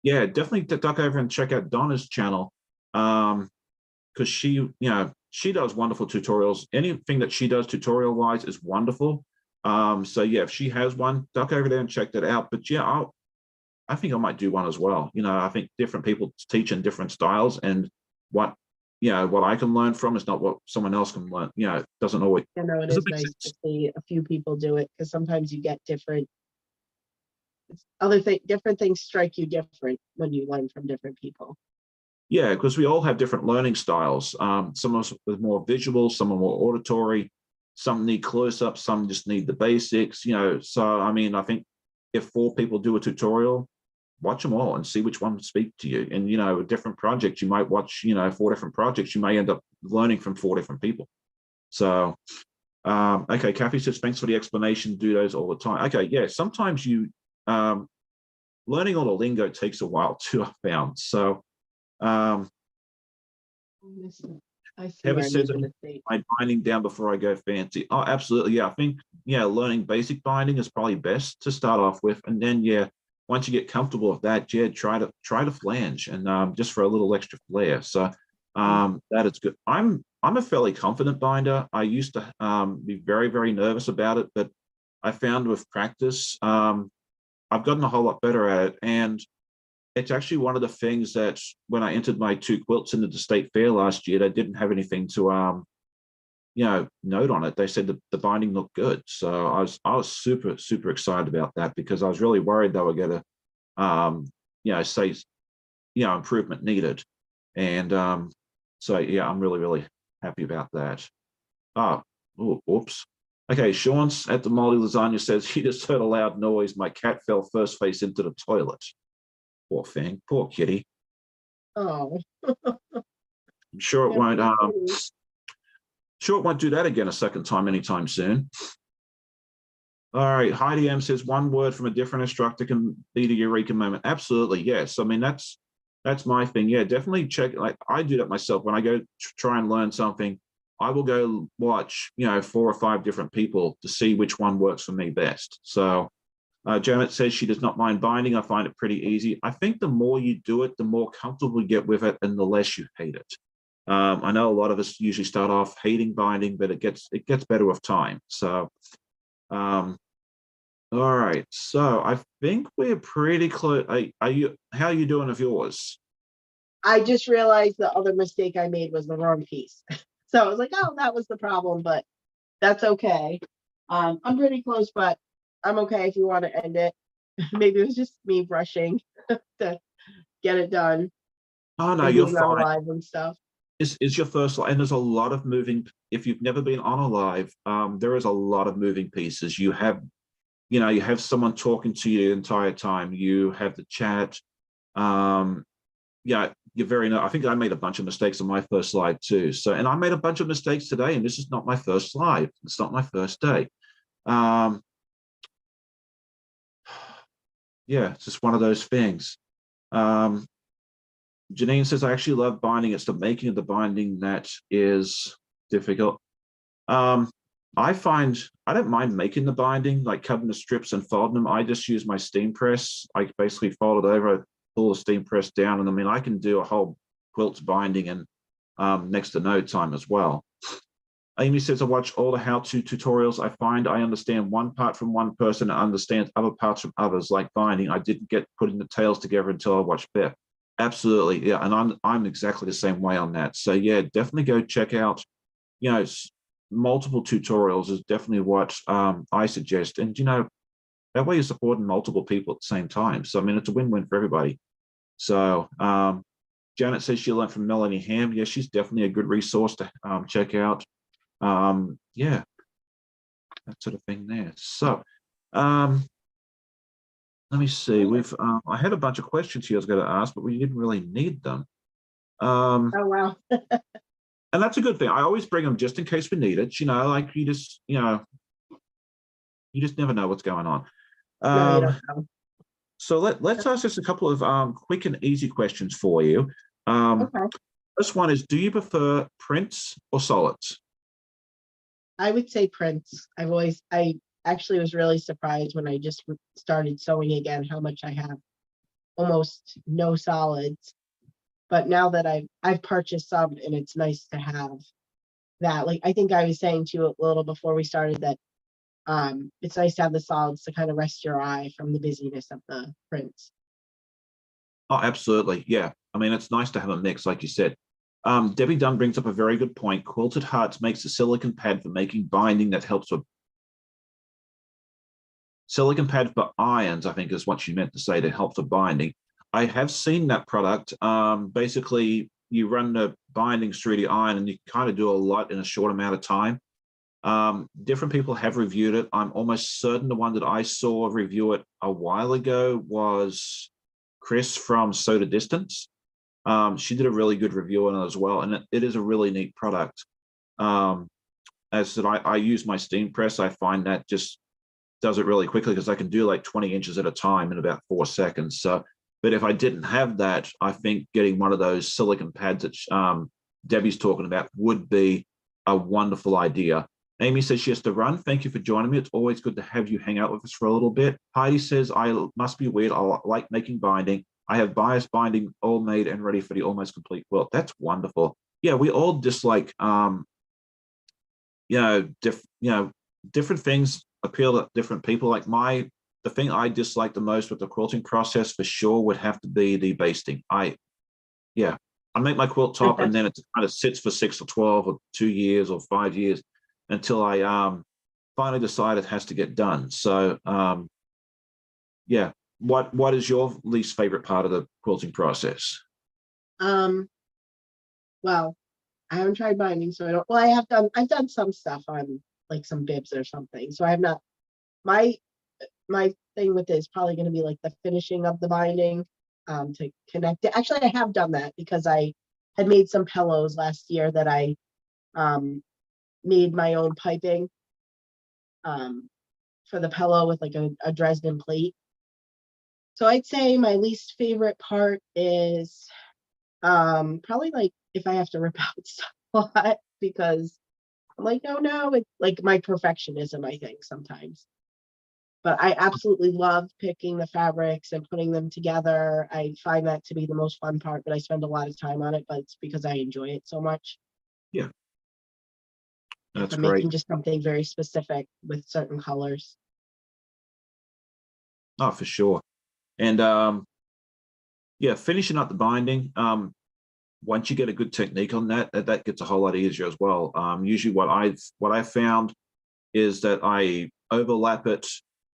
yeah, definitely duck over and check out Donna's channel. Because she does wonderful tutorials. Anything that she does tutorial wise is wonderful. So yeah, if she has one, duck over there and check that out. But yeah, I think I might do one as well. I think different people teach in different styles, and what I can learn from is not what someone else can learn. It doesn't always. It is nice to see a few people do it, because sometimes you get different different things strike you different when you learn from different people. Yeah, because we all have different learning styles. Some of us with more visual, some are more auditory, some need close-ups, some just need the basics, So, I mean, I think if 4 people do a tutorial, watch them all and see which one speak to you. And, a different project, you might watch, 4 different projects, you may end up learning from 4 different people. So, okay, Kathy says, thanks for the explanation, do those all the time. Okay, yeah, sometimes learning all the lingo takes a while too, I found. So, I see Heather says my binding down before I go fancy. Oh, absolutely. Yeah, I think learning basic binding is probably best to start off with, and then once you get comfortable with that, try to flange and just for a little extra flair. So that is good. I'm a fairly confident binder. I used to be very, very nervous about it, but I found with practice I've gotten a whole lot better at it. And it's actually one of the things that when I entered my 2 quilts into the state fair last year, they didn't have anything to note on it. They said the binding looked good. So I was super, super excited about that, because I was really worried they were going to say improvement needed. And so yeah, I'm really, really happy about that. Oops. Okay, Sean's at the Moldy Lasagna says he just heard a loud noise. My cat fell first face into the toilet. Poor thing, poor kitty. Oh. I'm sure it won't. Sure, it won't do that again a second time anytime soon. All right, Heidi M says 1 word from a different instructor can be the eureka moment. Absolutely, yes. I mean, that's my thing. Yeah, definitely check. Like I do that myself when I go try and learn something. I will go watch 4 or 5 different people to see which one works for me best. So Janet says she does not mind binding. I find it pretty easy. I think the more you do it, the more comfortable you get with it and the less you hate it. I know a lot of us usually start off hating binding, but it gets better with time. So, all right. So I think we're pretty close. How are you doing with yours? I just realized the other mistake I made was the wrong piece. So I was like, oh, that was the problem, but that's okay. I'm pretty close, but I'm okay if you want to end it. Maybe it was just me rushing to get it done. Oh no, you're fine. Live and stuff. Is your first live, and there's a lot of moving. If you've never been on a live, there is a lot of moving pieces. You have you know, you have someone talking to you the entire time. You have the chat. Yeah, you're very. I think I made a bunch of mistakes on my first slide too. So, and I made a bunch of mistakes today, and this is not my first slide. It's not my first day. Yeah, it's just one of those things. Janine says, I actually love binding. It's the making of the binding that is difficult. I find I don't mind making the binding, like cutting the strips and folding them. I just use my steam press. I basically fold it over, pull the steam press down, and I mean, I can do a whole quilt binding in next to no time as well. Amy says, I watch all the how-to tutorials. I find I understand one part from one person and understand other parts from others, like binding. I didn't get putting the tails together until I watched Beth. Absolutely, yeah, and I'm exactly the same way on that. So yeah, definitely go check out, you know, multiple tutorials is definitely what I suggest. And, you know, that way you're supporting multiple people at the same time. So, I mean, it's a win-win for everybody. So, Janet says she learned from Melanie Ham. Yeah, she's definitely a good resource to check out. Yeah, that sort of thing there. So, let me see. We've I had a bunch of questions here I was going to ask, but we didn't really need them. Oh, wow. And that's a good thing. I always bring them just in case we need it. You know, like you just never know what's going on. No, you don't know. So let's ask just a couple of quick and easy questions for you. Okay. This one is, do you prefer prints or solids? I would say prints. I actually was really surprised when I just started sewing again, how much I have almost no solids. But now that I've purchased some, and it's nice to have that. Like, I think I was saying to you a little before we started that it's nice to have the solids to kind of rest your eye from the busyness of the prints. Oh, absolutely. Yeah. I mean, it's nice to have a mix, like you said. Debbie Dunn brings up a very good point. Quilted Hearts makes a silicon pad for making binding that helps with silicon pad for irons, I think is what she meant to say, to help with binding. I have seen that product. Basically, you run the bindings through the iron and you kind of do a lot in a short amount of time. Different people have reviewed it. I'm almost certain the one that I saw review it a while ago was Chris from Soda Distance. She did a really good review on it as well, and it is a really neat product. As I said, I use my steam press. I find that just does it really quickly because I can do like 20 inches at a time in about 4 seconds. So, but if I didn't have that, I think getting one of those silicon pads that Debbie's talking about would be a wonderful idea. Amy says she has to run. Thank you for joining me. It's always good to have you hang out with us for a little bit. Heidi says, I must be weird. I like making binding. I have bias binding all made and ready for the almost complete quilt. That's wonderful. Yeah, we all dislike, different things appeal to different people. Like the thing I dislike the most with the quilting process for sure would have to be the basting. I make my quilt top and then it kind of sits for 6 or 12 or 2 years or 5 years until I finally decide it has to get done. So yeah, what is your least favorite part of the quilting process? Well, I haven't tried binding, so I don't. Well, I've done some stuff on like some bibs or something. So I have not. My thing with it is probably going to be like the finishing of the binding, to connect it. Actually, I have done that because I had made some pillows last year that I made my own piping for the pillow with like a Dresden plate. So I'd say my least favorite part is probably like if I have to rip out stuff a lot because I'm like, no, it's like my perfectionism, I think sometimes. But I absolutely love picking the fabrics and putting them together. I find that to be the most fun part, but I spend a lot of time on it, but it's because I enjoy it so much. Yeah, If that's I'm great. making just something very specific with certain colors. Oh, for sure. And yeah, finishing up the binding. Once you get a good technique on that gets a whole lot easier as well. Usually what I've found is that I overlap it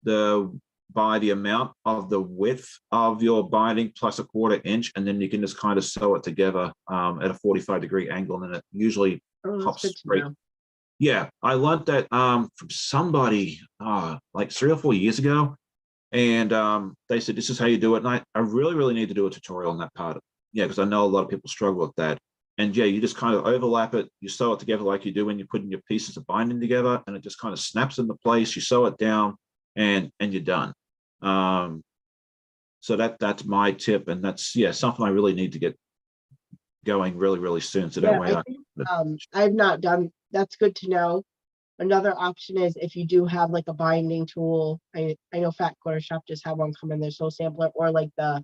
by the amount of the width of your binding plus 1/4 inch, and then you can just kind of sew it together at a 45-degree angle, and then it usually Oh, that's pops good to straight. know. Yeah, I learned that from somebody like 3 or 4 years ago. And they said, this is how you do it. And I really, really need to do a tutorial on that part. Yeah, because I know a lot of people struggle with that. And yeah, you just kind of overlap it. You sew it together like you do when you're putting your pieces of binding together, and it just kind of snaps into place. You sew it down, and you're done. Um, so that's my tip, and that's yeah something I really need to get going really, really soon. So that Yeah, way I I. think I've not done, that's good to know. Another option is if you do have like a binding tool, I know Fat Quarter Shop just have one come in their soul sampler, or like the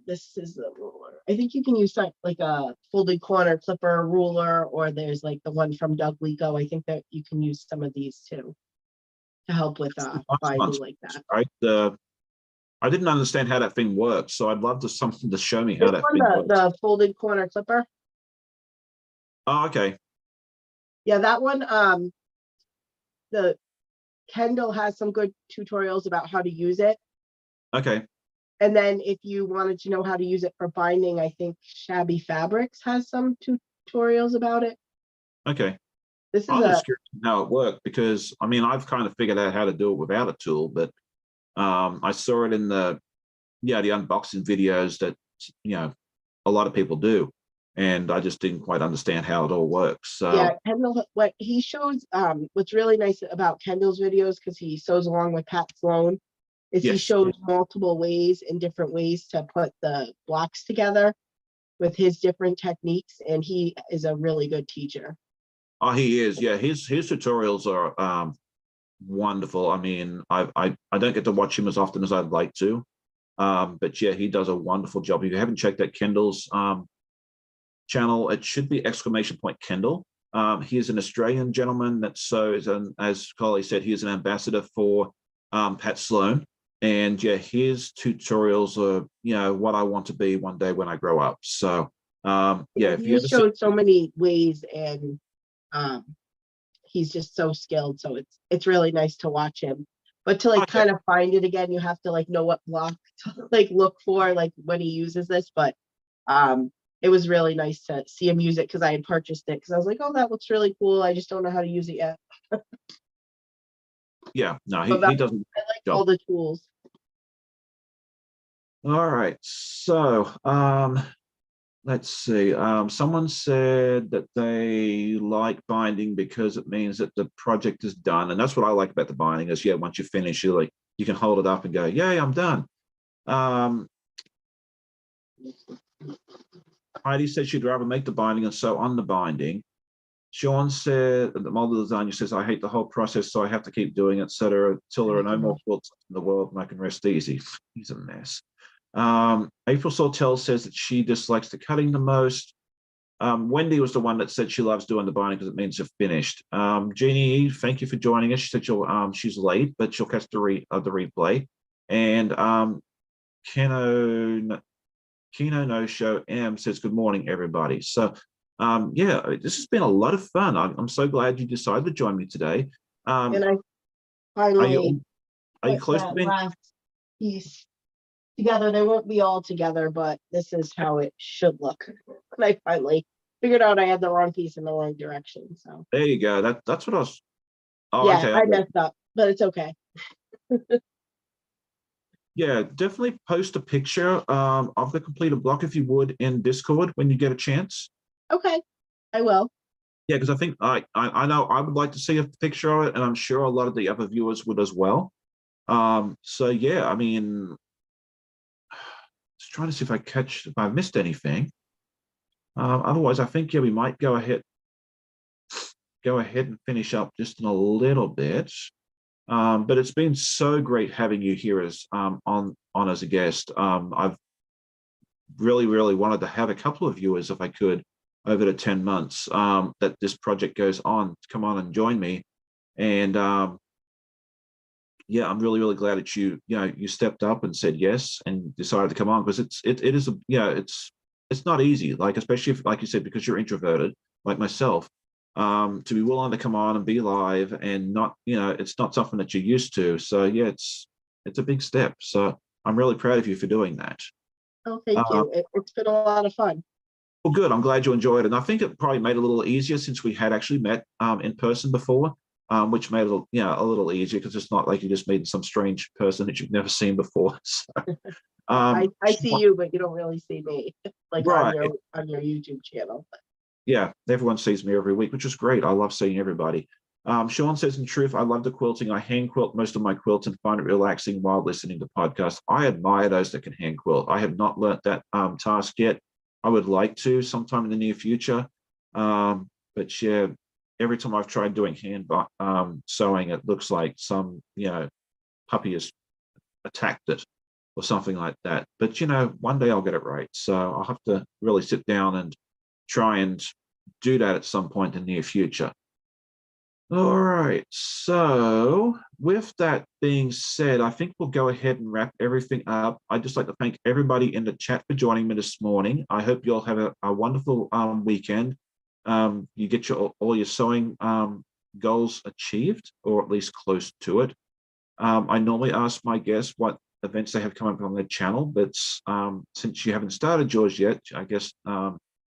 this is the ruler. I think you can use like a folded corner clipper ruler, or there's like the one from Doug Lico. I think that you can use some of these too to help with binding like that. Right. I didn't understand how that thing works, so I'd love to something to show me how This that one, thing works. the folded corner clipper. Oh, okay. Yeah, that one, the Kendall has some good tutorials about how to use it. Okay. And then if you wanted to know how to use it for binding, I think Shabby Fabrics has some tutorials about it. Okay. This is I was a, just curious how it worked because I mean I've kind of figured out how to do it without a tool, but I saw it in the the unboxing videos that a lot of people do, and I just didn't quite understand how it all works. yeah, So Kendall, what he shows, what's really nice about Kendall's videos, because he sews along with Pat Sloan, is he yes, shows multiple ways and different ways to put the blocks together with his different techniques, and he is a really good teacher. oh, he is. Yeah, his tutorials are wonderful. I mean, I don't get to watch him as often as I'd like to, but yeah, he does a wonderful job. If you haven't checked out Kendall's channel, it should be !Kendall. He is an Australian gentleman that sews, and as Collie said, he is an ambassador for Pat Sloan. And yeah, his tutorials are what I want to be one day when I grow up. So yeah, if you He ever see, showed so many ways, and um, he's just so skilled. So it's really nice to watch him. But to oh, like yeah, kind of find it again, you have to like know what block to like look for, like when he uses this. But it was really nice to see him use it, because I had purchased it because I was like, oh, that looks really cool. I just don't know how to use it yet. yeah, no, But he does a I like job. all the tools. All right, so let's see. Someone said that they like binding because it means that the project is done, and that's what I like about the binding. Is yeah, once you finish, you can hold it up and go, "Yay, I'm done." Um, Heidi said she'd rather make the binding and sew on the binding. Sean said that the model designer says, "I hate the whole process, so I have to keep doing it, etc., till there are no more quilts in the world, and I can rest easy." He's a mess. April Sawtell says that she dislikes the cutting the most. Wendy was the one that said she loves doing the binding because it means you're finished. Jeannie, thank you for joining us. She said she's late, but she'll catch the replay. And Keno No Show M says good morning, everybody. So yeah, this has been a lot of fun. I'm so glad you decided to join me today. And I Are finally you are you put close to that being? last piece together. They won't be all together, but this is how it should look. And I finally figured out I had the wrong piece in the wrong direction. So There you go. That's what I was. Oh, yeah, okay. I messed up, but it's okay. Yeah, definitely post a picture of the completed block if you would in Discord when you get a chance. Okay, I will. Yeah, because I think I know I would like to see a picture of it, and I'm sure a lot of the other viewers would as well. So yeah, I mean, just trying to see if I missed anything. Otherwise, I think yeah, we might go ahead and finish up just in a little bit. But it's been so great having you here as on as a guest. I've really, really wanted to have a couple of viewers if I could over the 10 months that this project goes on to come on and join me. And yeah, I'm really, really glad that you stepped up and said yes and decided to come on because it is it's not easy, like especially if, like you said, because you're introverted like myself, to be willing to come on and be live and not, it's not something that you're used to. So yeah, it's a big step. So I'm really proud of you for doing that. Oh, thank Uh, you. It's been a lot of fun. Well, good. I'm glad you enjoyed it. And I think it probably made it a little easier since we had actually met in person before, which made it a little easier because it's not like you just meeting some strange person that you've never seen before. So, I see you, but you don't really see me, like right. on your YouTube channel. Yeah, everyone sees me every week, which is great. I love seeing everybody. Sean says, in truth, I love the quilting. I hand quilt most of my quilts and find it relaxing while listening to podcasts. I admire those that can hand quilt. I have not learnt that task yet. I would like to sometime in the near future. But yeah, every time I've tried doing hand sewing, it looks like some, puppy has attacked it or something like that. But, one day I'll get it right. So I'll have to really sit down and try and do that at some point in the near future. All right, so with that being said, I think we'll go ahead and wrap everything up. I'd just like to thank everybody in the chat for joining me this morning. I hope you all have a wonderful weekend. You get all your sewing goals achieved, or at least close to it. I normally ask my guests what events they have come up on their channel, but since you haven't started yours yet, I guess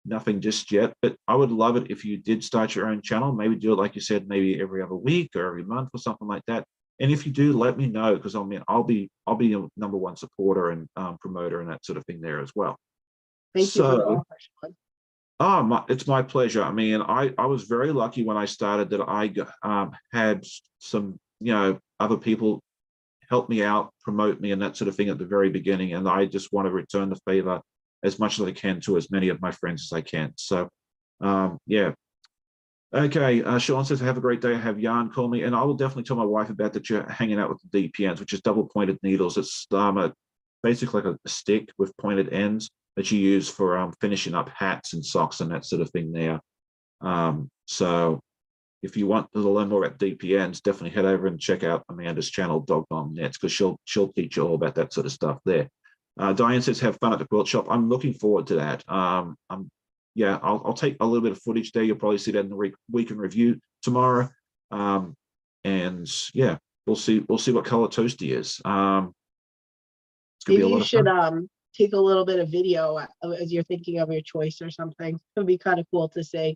nothing just yet. But I would love it if you did start your own channel. Maybe do it, like you said, maybe every other week or every month or something like that. And if you do, let me know, because I'll be your #1 supporter and promoter and that sort of thing there as well. Thank you for the offer, Sean. It's my pleasure. I mean, I was very lucky when I started that I had some, other people help me out, promote me and that sort of thing at the very beginning. And I just want to return the favor as much as I can to as many of my friends as I can. So, yeah. Okay, Sean says, have a great day. Have Jan call me. And I will definitely tell my wife about that you're hanging out with the DPNs, which is double pointed needles. It's basically like a stick with pointed ends that you use for finishing up hats and socks and that sort of thing there. So if you want to learn more about DPNs, definitely head over and check out Amanda's channel, Dog Bomb Nets, because she'll teach you all about that sort of stuff there. Diane says, have fun at the quilt shop. I'm looking forward to that. Yeah, I'll take a little bit of footage there. You'll probably see that in the week in review tomorrow. And yeah, we'll see what color Toasty is. Maybe you should take a little bit of video as you're thinking of your choice or something. It would be kind of cool to see.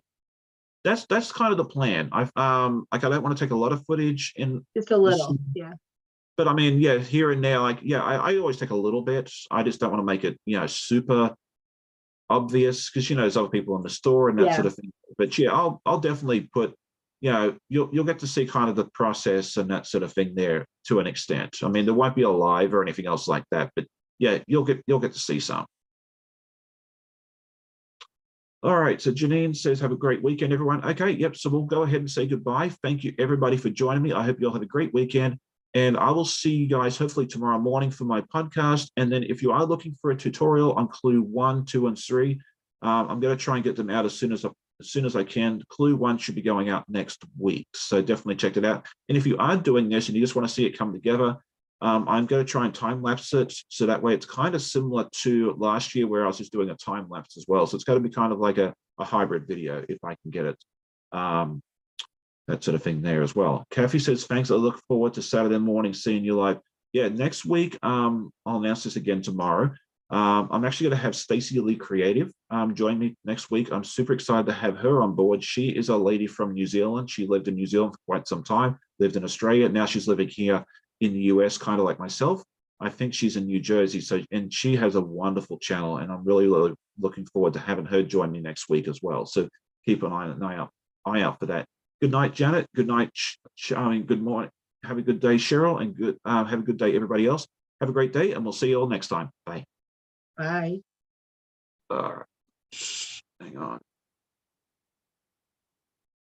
That's kind of the plan. Like I don't want to take a lot of footage in just a little, yeah. But I mean, yeah, here and there, like, yeah, I always take a little bit. I just don't want to make it, super obvious, because there's other people in the store and that sort of thing. But yeah, I'll definitely put, you'll get to see kind of the process and that sort of thing there to an extent. I mean, there won't be a live or anything else like that, but yeah, you'll get to see some. All right, so Janine says, have a great weekend, everyone. Okay, yep, so we'll go ahead and say goodbye. Thank you, everybody, for joining me. I hope you all have a great weekend. And I will see you guys hopefully tomorrow morning for my podcast. And then if you are looking for a tutorial on Clue 1, 2, and 3, I'm going to try and get them out as soon as I can. Clue 1 should be going out next week, so definitely check it out. And if you are doing this and you just want to see it come together, I'm going to try and time lapse it, so that way it's kind of similar to last year where I was just doing a time lapse as well. So it's got to be kind of like a hybrid video if I can get it. That sort of thing there as well. Kathy says, thanks. I look forward to Saturday morning seeing you live. Yeah, next week, I'll announce this again tomorrow. I'm actually going to have Stacey Lee Creative join me next week. I'm super excited to have her on board. She is a lady from New Zealand. She lived in New Zealand for quite some time, lived in Australia. Now she's living here in the US, kind of like myself. I think she's in New Jersey. And she has a wonderful channel, and I'm really, really looking forward to having her join me next week as well. So keep an eye out for that. Good night, Janet. Good night, Charming. Good morning. Have a good day, Cheryl, and have a good day, everybody else. Have a great day, and we'll see you all next time. Bye. Bye. Hang on.